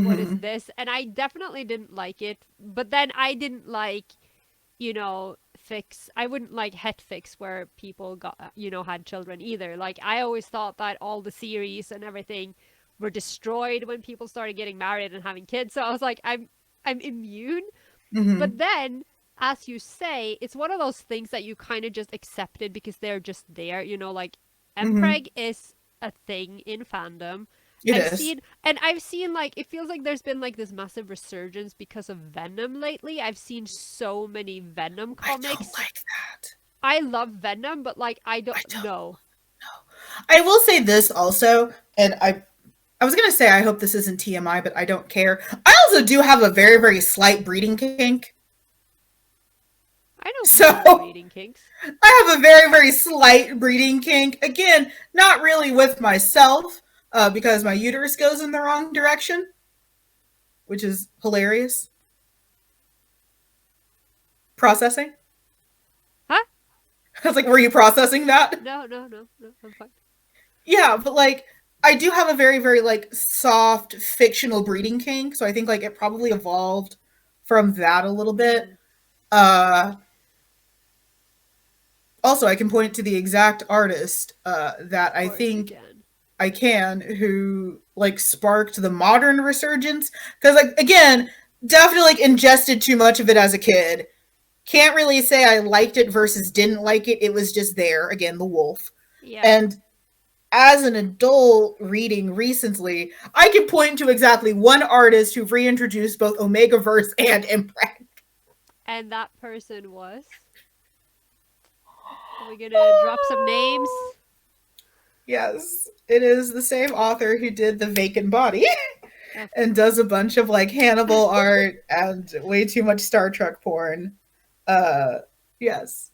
what is Hmm. this? And I definitely didn't like it. But then I didn't like, fix. I wouldn't like het fix where people got had children either. Like I always thought that all the series and everything were destroyed when people started getting married and having kids. So I was like, I'm immune. Mm-hmm. But then, as you say, it's one of those things that you kind of just accepted because they're just there. Like Mm-hmm. Mpreg is a thing in fandom. It is. I've seen like it feels like there's been like this massive resurgence because of Venom lately. I've seen so many Venom I don't comics. like that. I love Venom, but like I I don't don't know. know. I will say this also, and I was gonna say I hope this isn't TMI, but I don't care. I also do have a very, very slight breeding kink. I know So people with breeding kinks. I have a very, very slight breeding kink. Again, not really with myself, because my uterus goes in the wrong direction, which is hilarious. Processing. Huh? I was like, were you processing that? No, no, no, no. I'm fine. Yeah, but like I do have a very, very like soft fictional breeding kink, so I think like it probably evolved from that a little bit. Mm, Uh Also, I can point to the exact artist that of I course you think can. I can, who like sparked the modern resurgence. Because like again, definitely like ingested too much of it as a kid. Can't really say I liked it versus didn't like it. It was just there. Again, the wolf. Yeah. And as an adult reading recently, I can point to exactly one artist who reintroduced both Omegaverse and Impreg. And that person was. Are we gonna drop some names? Yes, it is the same author who did The Vacant Body Of and does a bunch of like Hannibal art and way too much Star Trek porn. Uh, yes.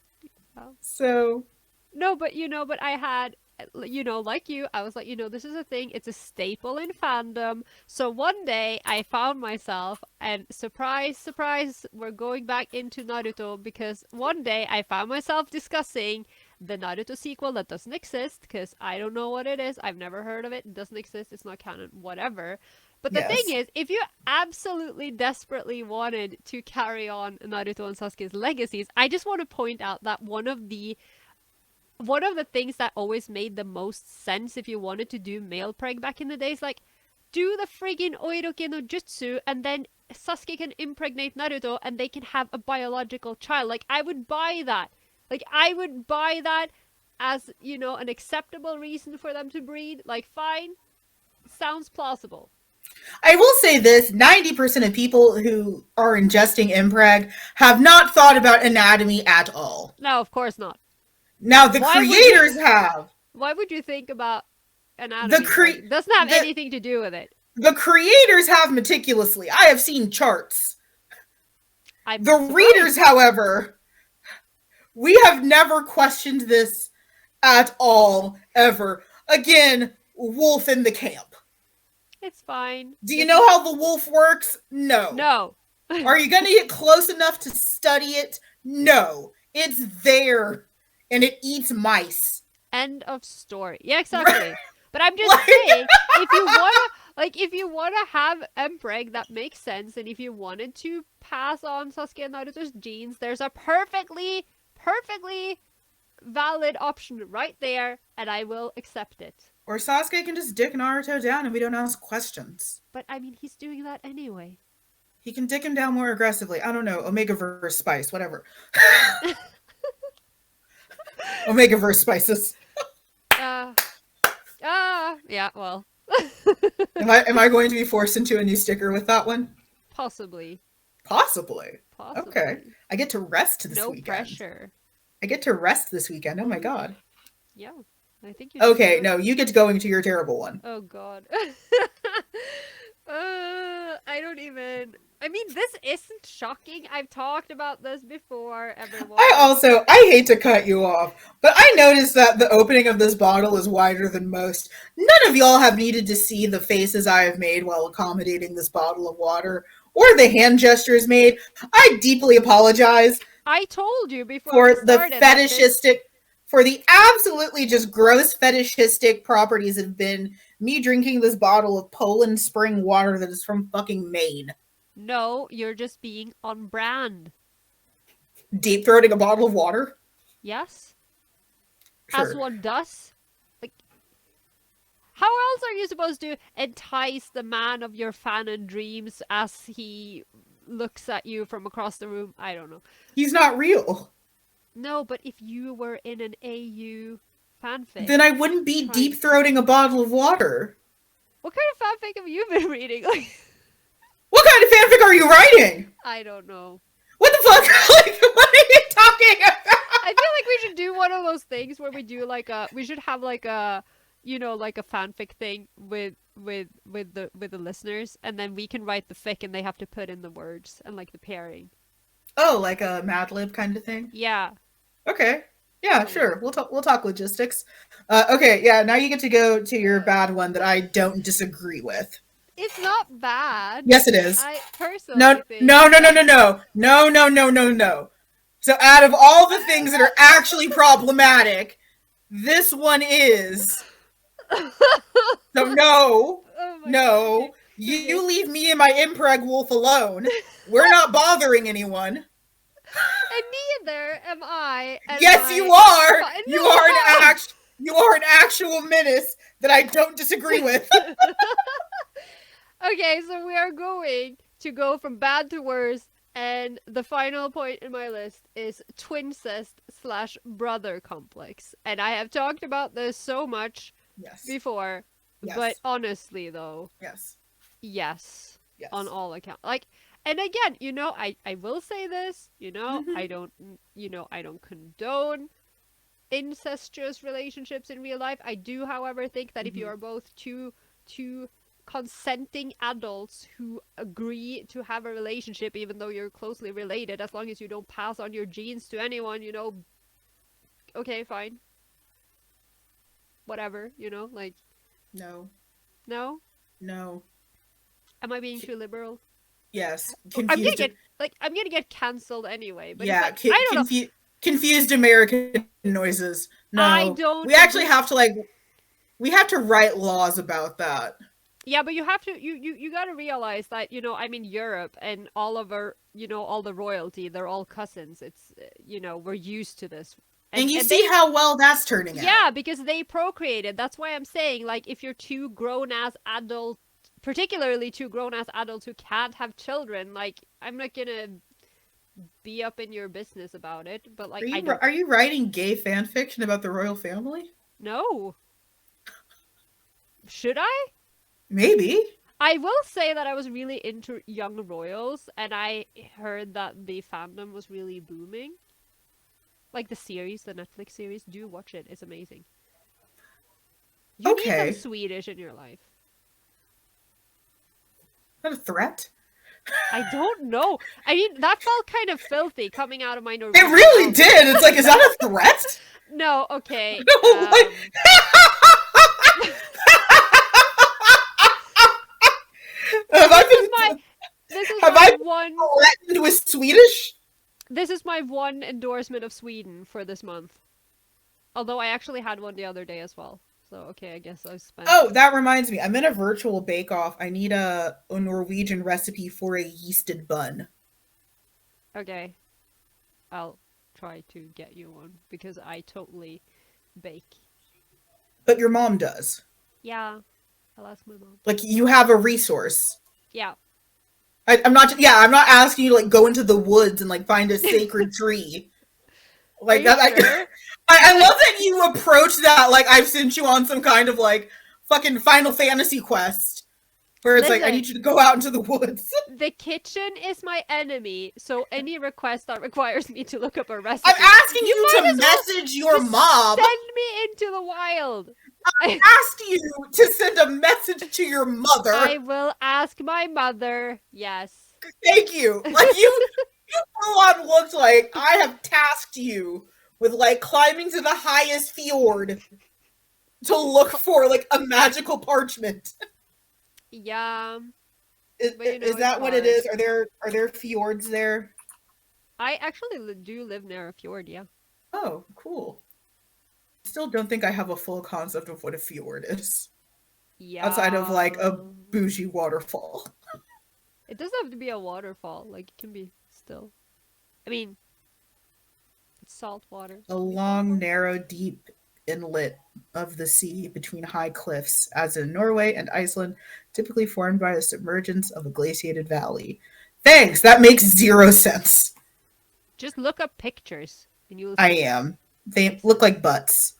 well, So, no, but but I had, like you, I was like, this is a thing. It's a staple in fandom. So one day I found myself, and surprise, surprise, we're going back into Naruto because one day I found myself discussing the Naruto sequel that doesn't exist because I don't know what it is. I've never heard of it. It doesn't exist. It's not canon. Whatever. But the thing yes. is, if you absolutely desperately wanted to carry on Naruto and Sasuke's legacies, I just want to point out that one of the things that always made the most sense if you wanted to do male preg back in the days, like do the friggin' Oiroke no Jutsu and then Sasuke can impregnate Naruto and they can have a biological child. Like I would buy that. Like I would buy that as, an acceptable reason for them to breed. Like fine, sounds plausible. I will say this 90% of people who are ingesting Impreg have not thought about anatomy at all. No, of course not. Now, the Why would you creators have. why would you think about The, anatomy? Like cre- it doesn't have the, anything to do with it. the creators have meticulously. I have seen charts. I'm The not readers, surprised. however, we have never questioned this at all, ever. Again, wolf in the camp. It's fine. Do you This is know how the wolf works? No. no. Are you going to get close enough to study it? No. It's there and it eats mice. End of story. Yeah, exactly. But I'm just Like, saying, if you wanna have Empreg, that makes sense, and if you wanted to pass on Sasuke and Naruto's genes, there's a perfectly valid option right there, and I will accept it. or Sasuke can just dick Naruto down and we don't ask questions. But I mean, he's doing that anyway. He can dick him down more aggressively. I don't know. Omega verse spice, whatever. Omega verse spices. Uh, yeah, well, Am I going to be forced into a new sticker with that one? possibly, Possibly. Okay. possibly. I get to rest this No weekend. pressure. I get to rest this weekend. Oh my god. Yeah, I think you Okay, deserve no, it. you get to go into your terrible one. Oh God. I don't even. I mean, this isn't shocking. I've talked about this before, everyone. I hate to cut you off, but I noticed that the opening of this bottle is wider than most. None of y'all have needed to see the faces I have made while accommodating this bottle of water or the hand gestures made. I deeply apologize I told you before we for the started that this. fetishistic, for the absolutely just gross fetishistic properties of been me drinking this bottle of Poland spring water that is from fucking Maine. No, you're just being on brand. Deep throating a bottle of water? Yes, as Sure. one does. Like, how else are you supposed to entice the man of your fan dreams as he looks at you from across the room? I don't know. He's not real. No, but if you were in an AU fanfic, Then I wouldn't be deep trying. throating a bottle of water. What kind of fanfic have you been reading? Like, What kind of fanfic are you writing? I don't know. What the fuck? Like, what are you talking about? I feel like we should do one of those things where we do like a. We should have like a, like a fanfic thing with the listeners, and then we can write the fic, and they have to put in the words and like the pairing. Oh, like a Mad Lib kind of thing? Yeah. Okay. Yeah, So sure. We'll talk logistics. Okay, yeah, now you get to go to your bad one that I don't disagree with. it's not bad. Yes, it is. I personally No, think. no, no, no, no, no. No, no, no, no, no. So out of all the things that are actually problematic, this one is. So no, Oh my god. Okay. no. Okay. You leave me and my impreg wolf alone. We're not bothering anyone. And neither am I. And Yes, you my. are. You are an No. act. You are an actual menace that I don't disagree with. Okay, so we are going to go from bad to worse, and the final point in my list is twincest slash brother complex. And I have talked about this so much Yes. before, but Yes. honestly, though, Yes. yes, on Yes. all accounts. Like, and again, I will say this, Mm-hmm. I don't condone incestuous relationships in real life. I do, however, think that if you Mm-hmm. are both two consenting adults who agree to have a relationship, even though you're closely related, as long as you don't pass on your genes to anyone, okay, fine, whatever, like, No. no, No. am I being too liberal? Yes. I'm gonna Confused. get I'm gonna get cancelled anyway. But it's Yeah. like I don't know. Confused American noises. I No. don't We actually agree. have to like. We have to write laws about that. Yeah, but you have to you got to realize that I'm in Europe and all of our all the royalty, they're all cousins. It's we're used to this, And you and see they how well that's turning out. yeah, because they procreated. That's why I'm saying, like, if you're two grown ass adults, particularly two grown ass adults who can't have children, like, I'm not gonna be up in your business about it. But like, I don't Are you writing gay fan fiction about the royal family? know. Should I? Maybe. I will say that I was really into Young Royals, and I heard that the fandom was really booming. Like the series, the Netflix series. Do watch it. It's amazing. You need some Okay. Swedish in your life. Is that a threat? I don't know. I mean, that felt kind of filthy coming out of my It Norwegian really mouth. did. It's like, is that a threat? No, okay. No, like, have I This is my been this is have my I one been threatened with Swedish? this is my one endorsement of Sweden for this month. Although I actually had one the other day as well. So okay, I guess I spent. Oh, that reminds me. I'm in a virtual bake off. I need a Norwegian recipe for a yeasted bun. Okay, I'll try to get you one because I totally bake. But your mom does. Yeah, I'll ask my mom. Like you have a resource. Yeah. I'm not. Yeah, I'm not asking you to like go into the woods and like find a sacred tree. Are Like you that. sure? I love that you approach that like I've sent you on some kind of like fucking Final Fantasy quest where it's like I Listen, need you to go out into the woods. the kitchen is my enemy, so any request that requires me to look up a I'm recipe, asking you you might to as well message your just mom. send me into the wild. Ask you to send a message to your I mother. will ask my mother. Yes. Thank you. Like you full on looked like I have tasked you with like climbing to the highest fjord to look for like a magical parchment. Yeah, Is, but is it's that what it hard. is? Are there fjords there? I actually do live near a fjord, yeah. Oh, cool. Still don't think I have a full concept of what a fjord is outside of like a Yeah. bougie waterfall. It doesn't have to be a waterfall. Like, it can be still. I mean, It's salt water. It's A gonna be salt long, water. narrow, deep inlet of the sea between high cliffs, as in Norway and Iceland, typically formed by the submergence of a glaciated valley. Thanks, that makes zero sense. Just look up pictures and you'll I see. am. They Makes look sense. like butts.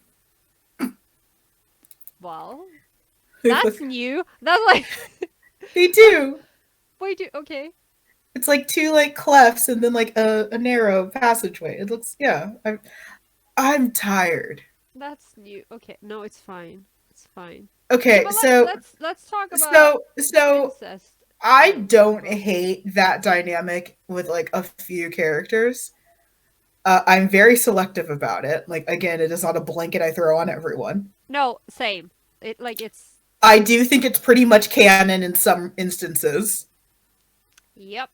Well, They that's look. new. That's like, They do. wait, okay. It's like two like clefts and then like a narrow passageway. It looks yeah. I'm tired. That's new. Okay, no, it's fine. It's fine. Okay, Okay, but so let's talk about so so incest. I don't Books. hate that dynamic with like a few characters. I'm very selective about it. Like again, it is not a blanket I throw on everyone. No, same. It's. I do think it's pretty much canon in some instances. Yep.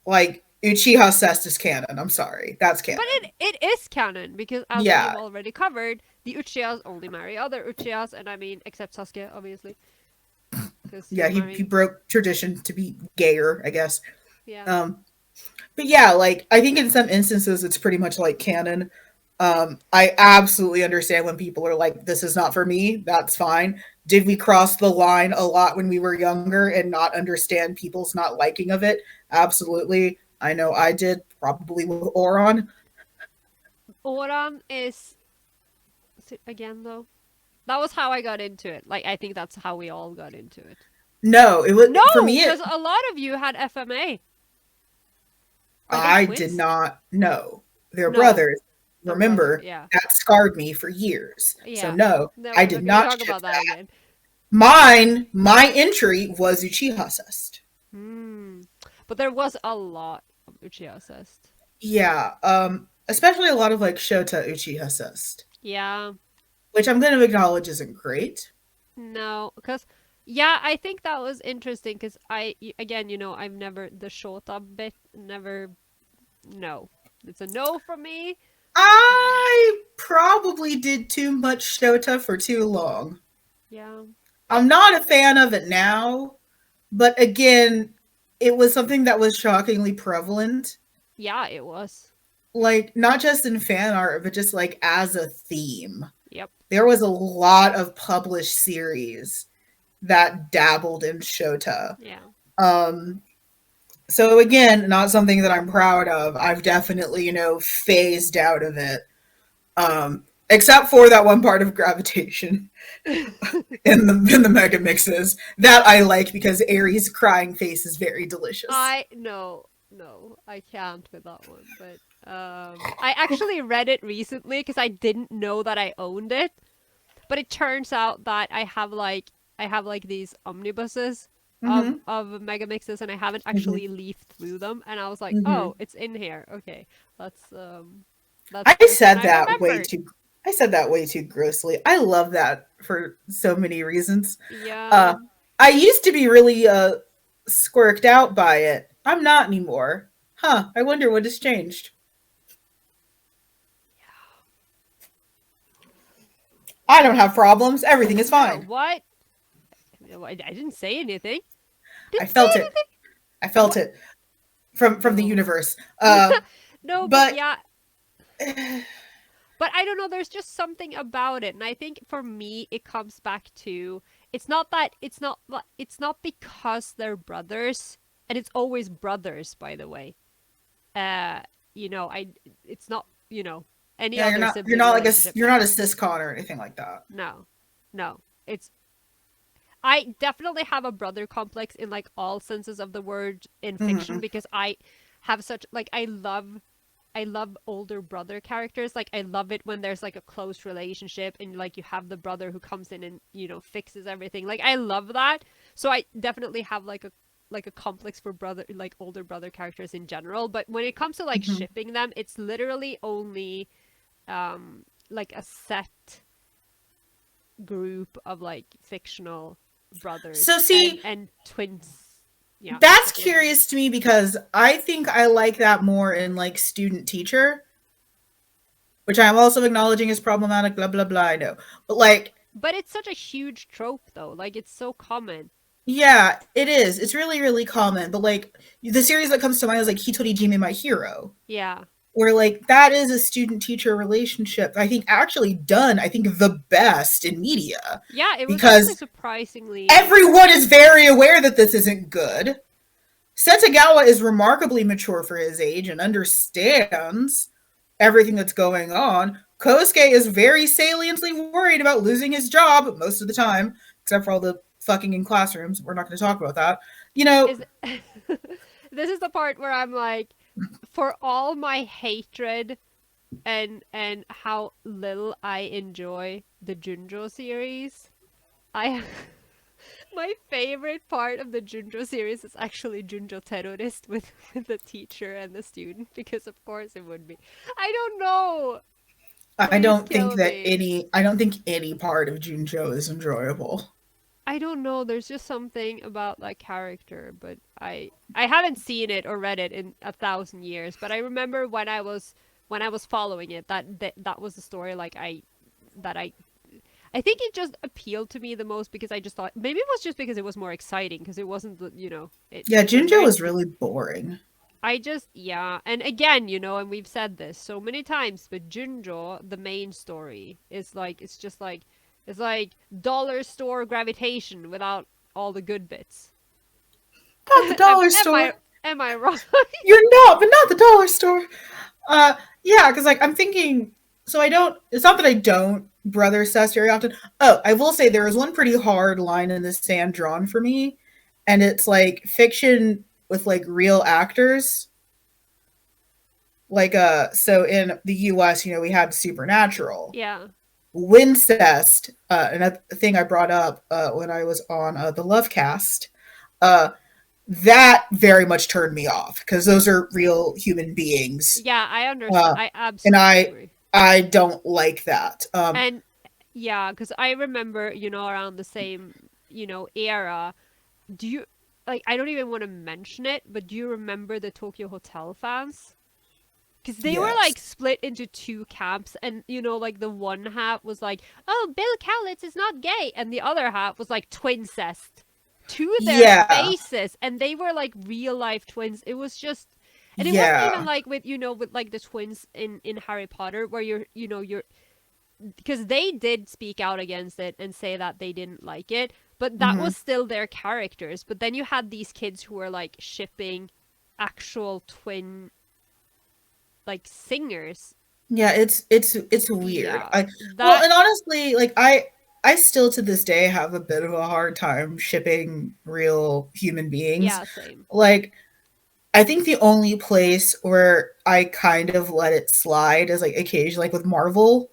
Like Uchiha Cest is canon. I'm sorry, that's But canon. it is canon because as Yeah, we've already covered, the Uchihas only marry other Uchihas, and I mean except Sasuke, obviously, because yeah. he's He marrying. broke tradition to be gayer, I guess. Yeah. Um, but yeah, like I think in some instances it's pretty much like canon. I absolutely understand when people are like, "This is not for me." That's fine. Did we cross the line a lot when we were younger and not understand people's not liking of it? Absolutely. I know I did, probably with Oron. Oran is it again though. That was how I got into it. Like I think that's how we all got into it. No, it was for No, me. because a lot of you had FMA. Are they I did twins? not know they're No, brothers. they're brother. Remember Yeah, that scarred me for years. So yeah. no, No, I we're not did gonna not talk ship about that that. again. My entry was Uchiha Cest. Hmm. But there was a lot of Uchiha Cest. Yeah, especially a lot of like Shota Uchiha Cest, Yeah. which I'm going to acknowledge isn't great. No, because yeah, I think that was interesting because again, I've never the Shota bit never. No, it's a no from me. I probably did too much Shota for too long. Yeah, I'm not a fan of it now, but again, it was something that was shockingly prevalent. yeah, it was. Like, not just in fan art, but just like as a theme. Yep. There was a lot of published series that dabbled in Shota. Yeah. Um, so again, not something that I'm proud of. I've definitely, phased out of it. Except for that one part of gravitation in the mega mixes that I like because Aries' crying face is very delicious. I no, I can't with that one. But I actually read it recently because I didn't know that I owned it. But it turns out that I have like these omnibuses of Mm-hmm. of mega mixes, and I haven't Mm-hmm. actually leafed through them. And I was like, Mm-hmm. oh, it's in here. Okay, that's I first thing said I that way remembered. too. I said that way too grossly. I love that for so many reasons. Yeah, Uh, I used to be really squirked out by it. I'm not anymore. Huh? I wonder what has changed. I don't have problems. Everything is no, fine. what? No, I didn't say anything. I Didn't say felt it. anything. I felt What? it from the No, universe. no, but But yeah, but I don't know. There's just something about it, and I think for me, it comes back to it's not because they're brothers, and it's always brothers, by the way. Uh, I it's not any yeah, other you're sibling not like a relationship. you're not a siscon or anything like that. No, no. It's I definitely have a brother complex in like all senses of the word in fiction Hmm. because I have such like I love older brother characters. Like I love it when there's like a close relationship and like you have the brother who comes in and fixes everything. Like I love that. So I definitely have like a complex for brother like older brother characters in general. But when it comes to like Hmm. shipping them, it's literally only like a set group of like fictional So brothers and see, and twins. Yeah, a that's couple of twins. curious to me because I think I like that more in like student teacher, which I'm also acknowledging is problematic. Blah blah blah. I know, but like, But it's such a huge trope though. Like it's so common. yeah, it is. It's really really common. But like the series that comes to mind is like Hitori Jime My Hero. Yeah. where like that is a student teacher relationship I think actually done I think the best in media Yeah, it was actually because surprisingly. everyone is very aware that this isn't good. Setagawa is remarkably mature for his age and understands everything that's going on. Kosuke is very saliently worried about losing his job most of the time, except for all the fucking in classrooms. We're not going to talk about that. You know, Is this is the part where I'm like, for all my hatred and how little I enjoy the Junjo series, I my favorite part of the Junjo series is actually Junjo terrorist with the teacher and the student, because of course it would be. I don't know. Please kill me. I don't think any part of Junjo is enjoyable. I don't know. There's just something about that character, but I haven't seen it or read it in 1,000 years. But I remember when I was following it, that was the story like that I think it just appealed to me the most because I just thought maybe it was just because it was more exciting because it wasn't Yeah, it was Junjo very is really boring. I just yeah, and again, and we've said this so many times, but Junjo, the main story, is like it's like dollar store gravitation without all the good bits. Not the am, dollar am I store. am I wrong? You're not, but not the dollar store. Yeah, because like I'm thinking. So I don't. It's not that I don't brother Sess very often. Oh, I will say there is one pretty hard line in the sand drawn for me, and it's like fiction with like real actors. Like so in the U.S., we had Supernatural, Yeah. Wincest, and a thing I brought up when I was on the Lovecast. Uh, that very much turned me off because those are real human beings, Yeah, I understand. uh, I and absolutely agree. I don't like that. And yeah, because I remember, around the same, era. Do you like? I don't even want to mention it, but do you remember the Tokyo Hotel fans? Because they were Yes, like split into two camps, and like the one half was like, "Oh, Bill Cowlitz is not gay," and the other half was like twincest to their yeah, faces, and they were like real life twins. It was just, and it wasn't even yeah, like with like the twins in Harry Potter, where you're because they did speak out against it and say that they didn't like it, but that hmm was still their characters. But then you had these kids who were like shipping actual twin like singers. yeah. It's weird. Yeah, I well, that and honestly, like I still to this day have a bit of a hard time shipping real human beings. yeah, same. Like I think the only place where I kind of let it slide is like occasionally like with Marvel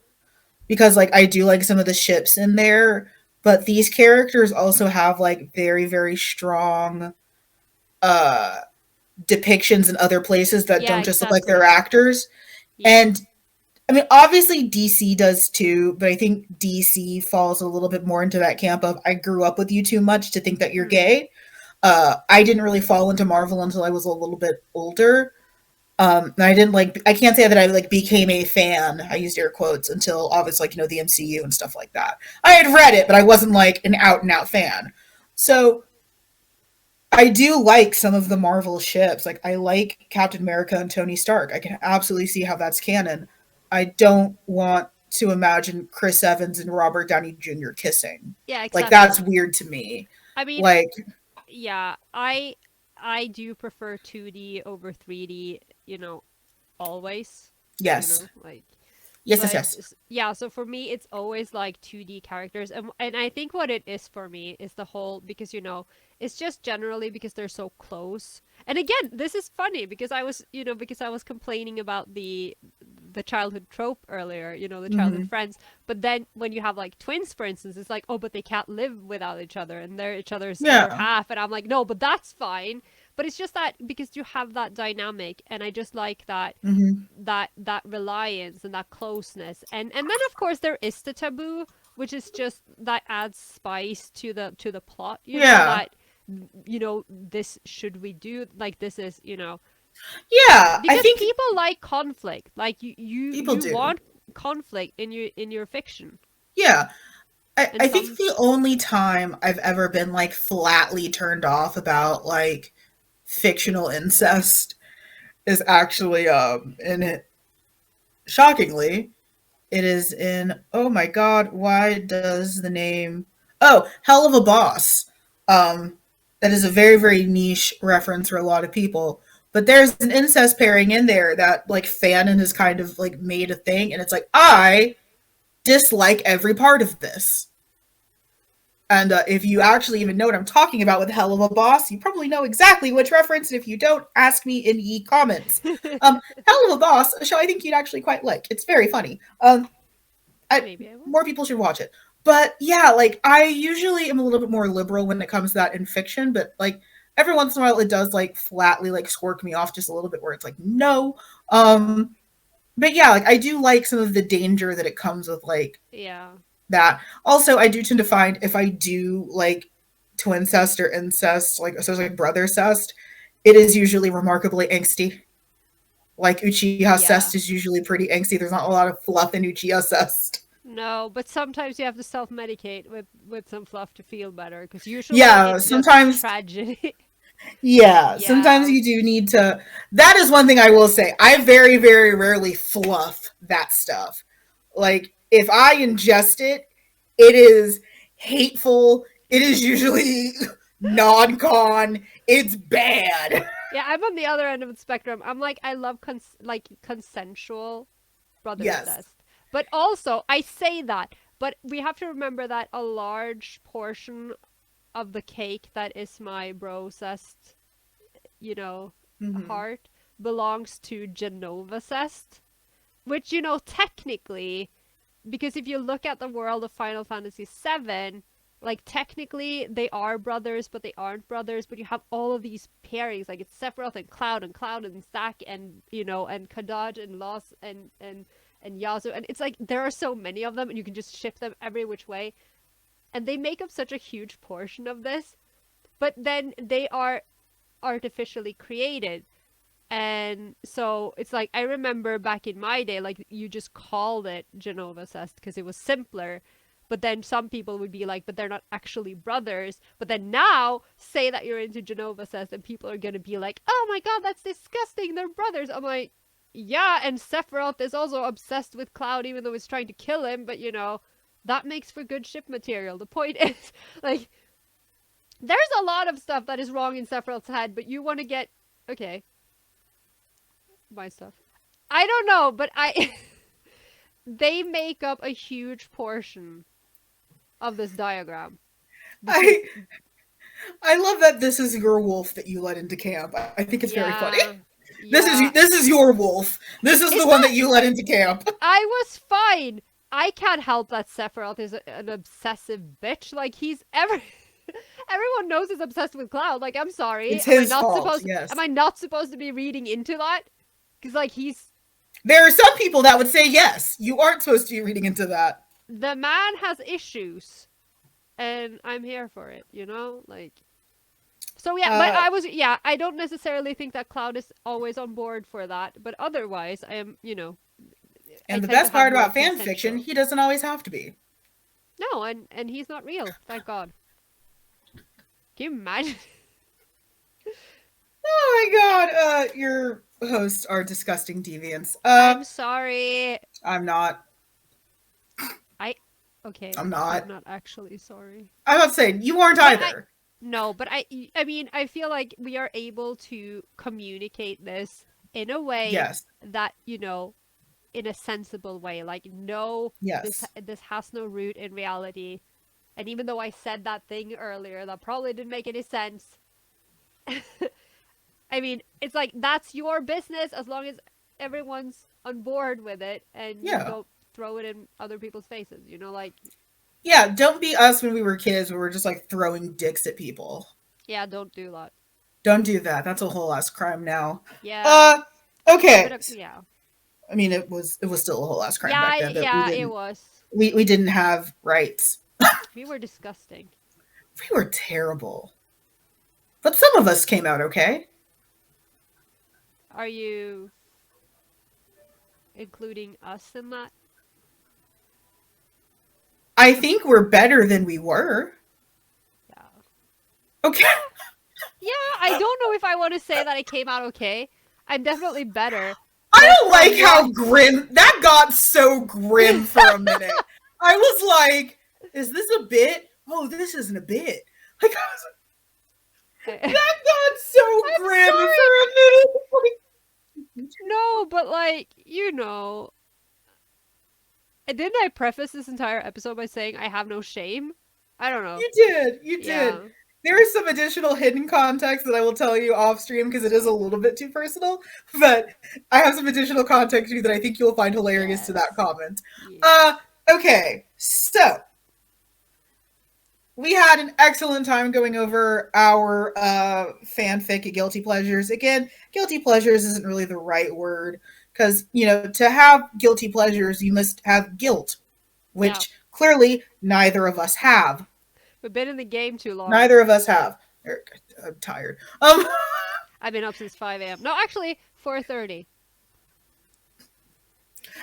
because like I do like some of the ships in there, but these characters also have like very very strong uh depictions in other places that Yeah, don't just look like they're exactly. actors. Yeah. And I mean obviously DC does too, but I think DC falls a little bit more into that camp of I grew up with you too much to think that you're Hmm. gay. I didn't really fall into Marvel until I was a little bit older. And I didn't like. I can't say that I like became a fan. I used air quotes until obviously, like the MCU and stuff like that. I had read it, but I wasn't like an out and out fan. So I do like some of the Marvel ships. Like I like Captain America and Tony Stark. I can absolutely see how that's canon. I don't want to imagine Chris Evans and Robert Downey Jr. kissing. Yeah, Like that's exactly. weird to me. I mean, Like yeah, I do prefer 2D over 3D, always, yes, like yes, yes, but yes. yeah, so for me it's always like 2D characters, and I think what it is for me is the whole, because it's just generally because they're so close. And again, this is funny because I was complaining about the childhood trope earlier, the childhood hmm friends. But then when you have like twins, for instance, it's like, oh, but they can't live without each other and they're each other's other Yeah. half. And I'm like, no, but that's fine. But it's just that because you have that dynamic, and I just like hmm that reliance and that closeness. And then of course there is the taboo, which is just that adds spice to the plot, Yeah. that this should we do, like this is, Yeah. I because think people like conflict. Like people you do. want conflict in your fiction. Yeah. And I think some the only time I've ever been like flatly turned off about like fictional incest is actually in it. shockingly, it is in, oh my god, why does the name, oh, Hell of a Boss. Um, that is a very, very niche reference for a lot of people. But there's an incest pairing in there that like Fanon has kind of like made a thing, and it's like I dislike every part of this. And if you actually even know what I'm talking about with Hell of a Boss, you probably know exactly which reference. And if you don't, ask me in ye comments. Hell of a Boss, a show I think you'd actually quite like. It's very funny. Maybe I will. More people should watch it. But yeah, like I usually am a little bit more liberal when it comes to that in fiction, but like every once in a while it does like flatly like squirk me off just a little bit where it's like no. But yeah, like I do like some of the danger that it comes with like Yeah. that. Also, I do tend to find if I do like twincest or incest, like so like brother cest, it is usually remarkably angsty. Like Uchiha Yeah. cest is usually pretty angsty. There's not a lot of fluff in Uchiha cest. No, but sometimes you have to self-medicate with some fluff to feel better because usually Yeah, it's just sometimes tragedy. yeah, sometimes Yeah. you do need to. That is one thing I will say. I very, very rarely fluff that stuff. Like, if I ingest it, it is hateful. It is usually non con. It's bad. Yeah, I'm on the other end of the spectrum. I'm like I love like consensual brother Yes. incest. But also, I say that, but we have to remember that a large portion of the cake that is my bro cest, you know, Hmm. heart belongs to Genova cest, which technically, because if you look at the world of Final Fantasy VII, like technically they are brothers, but they aren't brothers. But you have all of these pairings, like it's Sephiroth and Cloud and Zack and and Kadaj and Loss and Yazu, and it's like there are so many of them, and you can just ship them every which way, and they make up such a huge portion of this. But then they are artificially created, and so it's like I remember back in my day, like you just called it Genova cest because it was simpler. But then some people would be like, but they're not actually brothers. But then now, say that you're into Genova cest, and people are gonna be like, oh my god, that's disgusting. They're brothers. I'm like, yeah, and Sephiroth is also obsessed with Cloud, even though he's trying to kill him. But that makes for good ship material. The point is, like, there's a lot of stuff that is wrong in Sephiroth's head, but you want to get okay, my stuff. I don't know, but I they make up a huge portion of this diagram because I I love that this is your wolf that you let into camp. I think it's very funny. yeah, yeah. This is your wolf. This is the It's one that not. you let into camp. I was fine. I can't help that Sephiroth is an obsessive bitch. Like he's everyone knows he's obsessed with Cloud. Like I'm sorry. It's his fault. Am Yes. I not supposed to be reading into that? Cuz like he's There are some people that would say yes. You aren't supposed to be reading into that. the man has issues and I'm here for it. Like so yeah, but Uh, I don't necessarily think that Cloud is always on board for that, but otherwise I am. I and the tend to best have part more about fan fiction, consensual. he doesn't always have to be. No, and he's not real, thank God. Can you imagine? Oh my god, your hosts are disgusting deviants. I'm sorry. I'm not. I okay. I'm I'm not. not actually sorry. I'm not saying you aren't But I either. no, but I mean, I feel like we are able to communicate this in a way Yes. that, in a sensible way. Like no, Yes. this has no root in reality. And even though I said that thing earlier that probably didn't make any sense, I mean, it's like that's your business as long as everyone's on board with it and you Yeah. don't throw it in other people's faces, like Yeah, don't be us when we were kids where we're just like throwing dicks at people. yeah, don't do that. Don't do that. That's a whole ass crime now. Yeah. Uh A okay. bit of yeah. I mean it was still a whole ass crime Yeah, back then, but yeah, it was. we didn't have rights. We were disgusting. We were terrible. But some of us came out okay. Are you including us in that? I think we're better than we were. Yeah. Okay. Yeah, I don't know if I want to say that I came out okay. I'm definitely better. I But don't from like what how grim that got so grim for a minute. I was like, is this a bit? Oh, this isn't a bit. Like I'm that got so grim for sorry. a minute. Like, No, but like, didn't I preface this entire episode by saying I have no shame? I don't know. you did. You did. Yeah. There is some additional hidden context that I will tell you off stream because it is a little bit too personal. But I have some additional context too that I think you'll find hilarious to that Yes. comment. Yeah. Okay. So we had an excellent time going over our fanfic guilty pleasures. Again, guilty pleasures isn't really the right word because, to have guilty pleasures, you must have guilt, Yeah. which clearly neither of us have. We've been in the game too long. Neither of us have. I'm tired. I've been up since 5 a.m. No, actually, 4:30.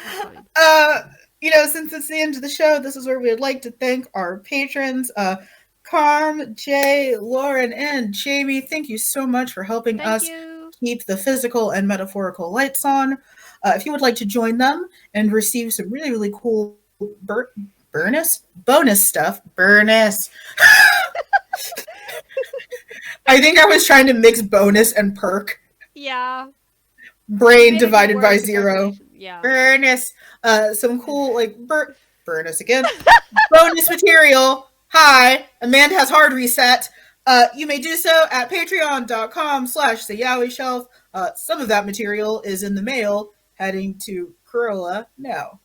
I'm fine. Since it's the end of the show, this is where we would like to thank our patrons, Carm, Jay, Lauren, and Jamie. Thank you so much for helping Thank us you. keep the physical and metaphorical lights on. If you would like to join them and receive some really, really cool bonus stuff, I think I was trying to mix bonus and perk. Yeah. Brain divided by zero. Yeah. Bonus. Some cool bonus again. Bonus material. Hi, Amanda has hard reset. You may do so at patreon.com/the Yaoi Shelf. Some of that material is in the mail heading to Carola now.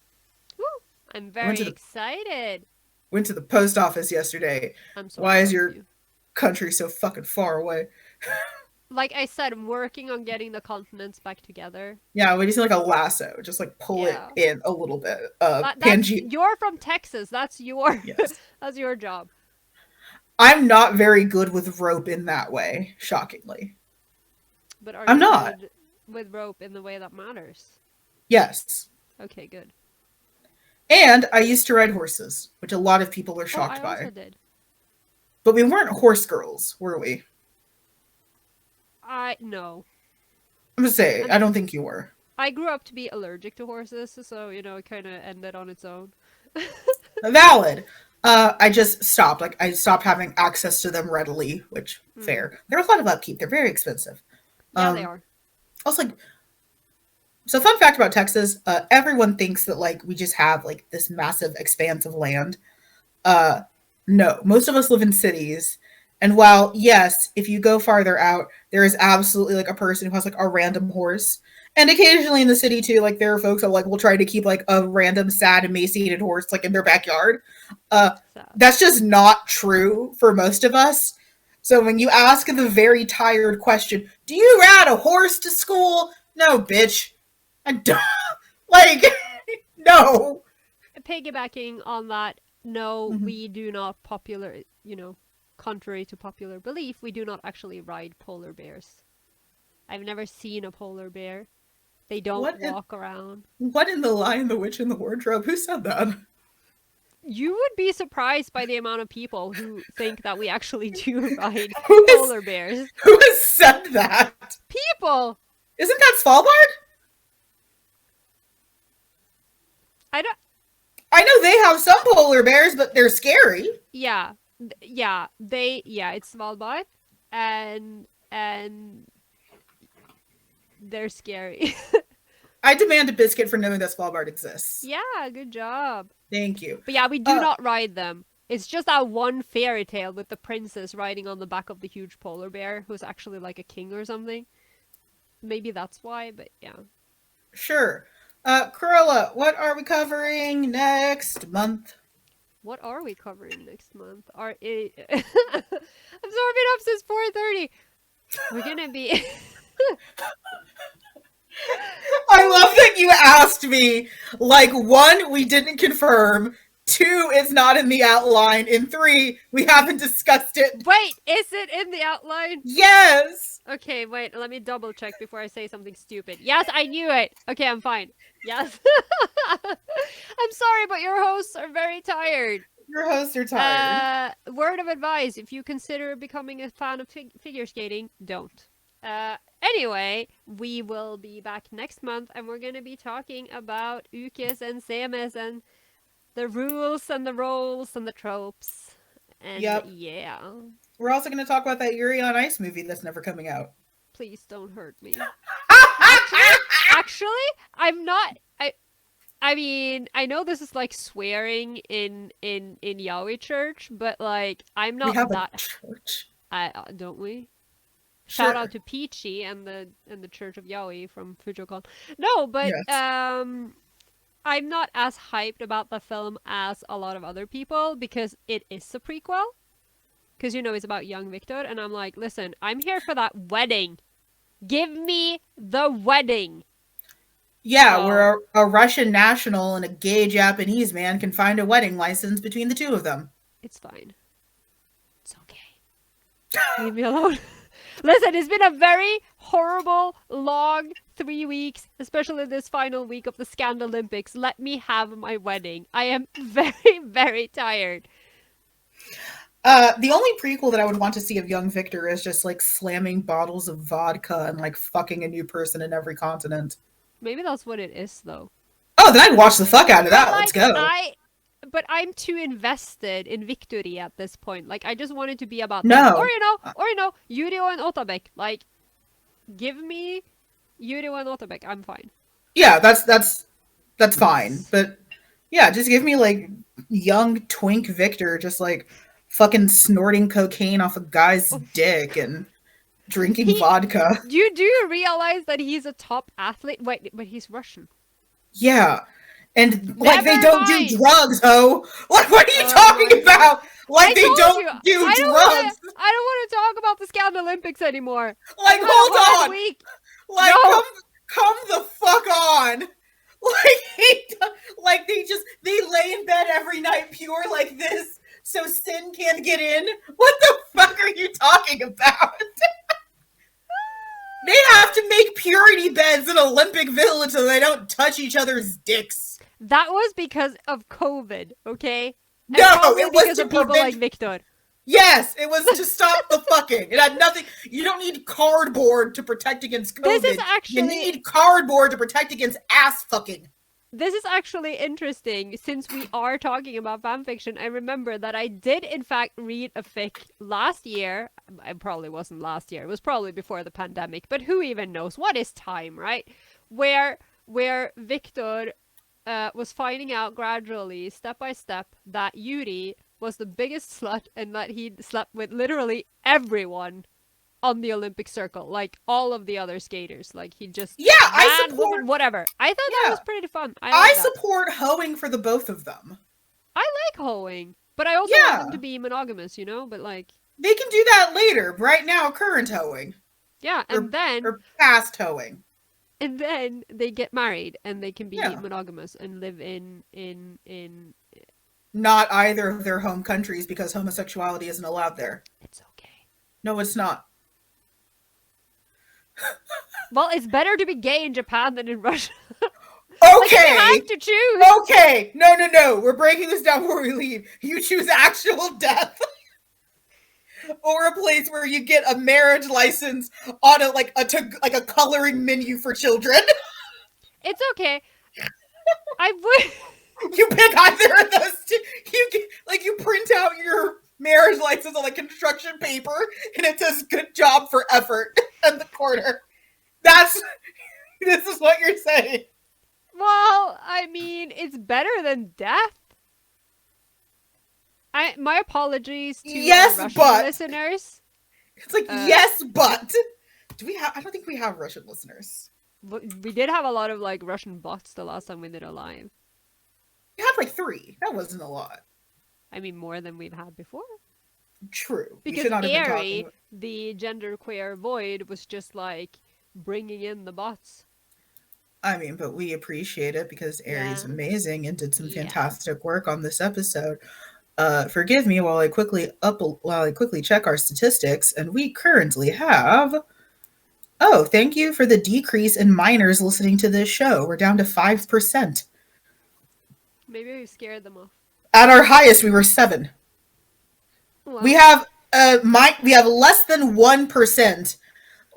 Woo. I'm very excited. Went to the post office yesterday. I'm so Why is proud your of you. country so fucking far away? Like I said, I'm working on getting the continents back together. Yeah, we just like a lasso. Just like pull it in a little bit. You're from Texas. That's your Yes. that's your job. I'm not very good with rope in that way, shockingly. But are I'm you not. good with rope in the way that matters? Yes. Okay, good. And I used to ride horses, which a lot of people are shocked I also by. did. But we weren't horse girls, were we? No. I'm gonna say, I don't think you were. I grew up to be allergic to horses, so it kind of ended on its own. Valid. I just stopped. Like I stopped having access to them readily, which fair. There's a lot of upkeep. They're very expensive. Yeah, they are. I was like, so fun fact about Texas: everyone thinks that like we just have like this massive expanse of land. No, most of us live in cities. And while yes, if you go farther out, there is absolutely like a person who has like a random horse. And occasionally in the city too, like there are folks that like will try to keep like a random sad emaciated horse like in their backyard. That's just not true for most of us. So when you ask the very tired question, do you ride a horse to school? No, bitch. I don't. Like, no. Piggybacking on that, no, we do not contrary to popular belief, we do not actually ride polar bears. I've never seen a polar bear. They don't walk around. What in the Lion, the Witch, and the Wardrobe? Who said that? You would be surprised by the amount of people who think that we actually do ride polar bears. Who has said that? People! Isn't that Svalbard? I know they have some polar bears, but they're scary. Yeah. It's Svalbard. And they're scary. I demand a biscuit for knowing that Svalbard exists. Yeah, good job. Thank you. But yeah, we do not ride them. It's just that one fairy tale with the princess riding on the back of the huge polar bear who's actually like a king or something. Maybe that's why, but yeah. Sure. Carola, what are we covering next month? What are we covering next month? I'm sorry, I've been up since 4:30. We're gonna be... I love that you asked me, like, 1, we didn't confirm, 2, it's not in the outline, and 3, we haven't discussed it. Wait, is it in the outline? Yes! Okay, wait, let me double check before I say something stupid. Yes, I knew it! Okay, I'm fine. Yes. I'm sorry, but your hosts are very tired. Your hosts are tired. Word of advice, if you consider becoming a fan of figure skating, don't. Anyway, we will be back next month and we're going to be talking about ukes and semes and the rules and the roles and the tropes. And Yep. yeah, We're also going to talk about that Yuri on Ice movie that's never coming out. please don't hurt me. Actually, actually, I'm not. I mean, I know this is like swearing in Yaoi Church, but like I'm We not have a that. church. I don't we? Shout out Sure. to Peachy and the Church of Yaoi from Fujokon. No, but Yes. I'm not as hyped about the film as a lot of other people because it is a prequel. Because it's about young Victor, and I'm like, listen, I'm here for that wedding. Give me the wedding. Yeah, So where a Russian national and a gay Japanese man can find a wedding license between the two of them. it's fine. It's okay. Leave me alone. Listen, it's been a very horrible, long 3 weeks, especially this final week of the Scand Olympics. Let me have my wedding. I am very, very tired. The only prequel that I would want to see of young Victor is just like slamming bottles of vodka and like fucking a new person in every continent. Maybe that's what it is, though. Oh, then I'd watch the fuck out of But that. Let's like go. but I'm too invested in victory at this point. Like I just want it to be about them, or No. Yurio and Otabek. Like, give me Yurio and Otabek. I'm fine. Yeah, that's fine. But yeah, just give me like young twink Victor just like fucking snorting cocaine off a guy's dick and drinking He, vodka. do you realize that he's a top athlete? Wait, but he's Russian. Yeah. And like they Never don't do mind. drugs, ho. Like what are you Oh my talking god. about? I Like they told don't you do drugs. I don't want to talk about the Scout Olympics anymore. I've Like had a hold hard on. week. Like No. come the fuck on. Like like they lay in bed every night pure like this so sin can't get in. What the fuck are you talking about? They have to make purity beds in Olympic Village so they don't touch each other's dicks. That was because of COVID, okay? And No, probably it was because to of people like prevent. Victor. Yes, it was to stop the fucking. It had nothing. You don't need cardboard to protect against This is COVID. You actually need cardboard to protect against ass fucking. this is actually interesting since we are talking about fanfiction. I remember that I did in fact read a fic last year. It probably wasn't last year. It was probably before the pandemic, but who even knows? What is time, right? Where Victor was finding out gradually, step by step, that Yuri was the biggest slut and that he'd slept with literally everyone on the Olympic circle, like all of the other skaters. Like he just Yeah, I man, support. woman, whatever. I thought that Yeah, was pretty fun. I I like that. support hoeing for the both of them. I like hoeing, but I also want them to Yeah, be monogamous, But like, they can do that later. Right now, current hoeing yeah, or past hoeing. and then they get married and they can be Yeah, monogamous and live in. not either of their home countries because homosexuality isn't allowed there. It's okay. No, it's not. Well, it's better to be gay in Japan than in Russia. Like you Okay. have to choose. Okay. No, no, no. We're breaking this down before we leave. You choose actual death or a place where you get a marriage license on like a coloring menu for children. It's okay. I would. You pick either of those two. You print out your marriage license on like construction paper and it says good job for effort in the corner. That's this is what you're saying. Well, I mean, it's better than death. My apologies to Yes, our Russian but listeners. it's like Uh, yes, but do we have? I don't think we have Russian listeners. we did have a lot of like Russian bots the last time we did a live. We had like 3. That wasn't a lot. I mean, more than we've had before. True. We Because should not have been Airy, talking. the genderqueer void, was just like bringing in the bots. I mean, but we appreciate it because Aries Yeah. amazing and did some Yeah. fantastic work on this episode. Forgive me while I quickly check our statistics, and we currently have. Oh, thank you for the decrease in minors listening to this show. We're down to 5%. Maybe we scared them off. At our highest, we were 7. Well, We have we have less than 1%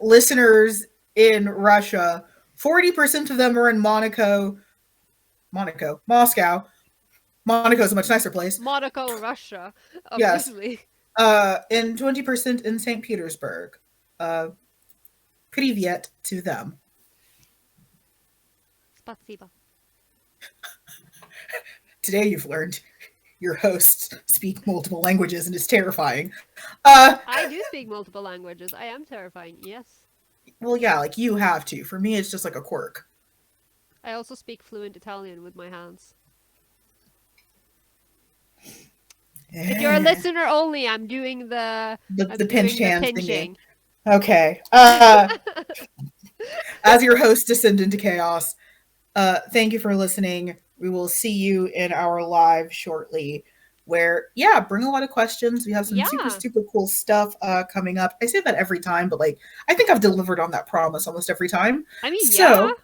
listeners in Russia. 40% of them are in Moscow. Monaco is a much nicer place. Monaco, Russia, Yes. obviously. And 20% in St. Petersburg. Uh, Privyet to them. Spasiba. Today you've learned your hosts speak multiple languages and it's terrifying. I do speak multiple languages. I am terrifying, yes. Well, yeah, like you have to. For me, it's just like a quirk. I also speak fluent Italian with my hands. If you're a Eh. listener only, I'm doing the The I'm pinched doing the hands thingy. pinching. Okay. As your host descend into chaos, thank you for listening. We will see you in our live shortly. Where, yeah, bring a lot of questions. We have some super, Yeah. super cool stuff coming up. I say that every time, but like, I think I've delivered on that promise almost every time. I mean, yeah. So,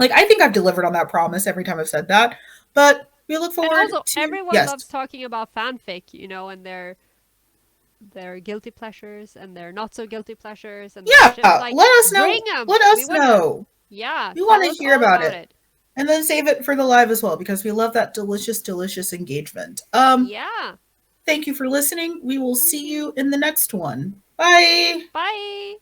like, I think I've delivered on that promise every time I've said that. But we look And forward also, to, everyone yes, loves talking about fanfic, and their guilty pleasures and their not so guilty pleasures and their shit. yeah, Like, let us know. bring them. Let We us wanna, know. yeah, We want tell to us hear all about about it. it. And then save it for the live as well because we love that delicious, delicious engagement. Yeah. Thank you for listening. We will Thank see you you. in the next one. Bye. Bye.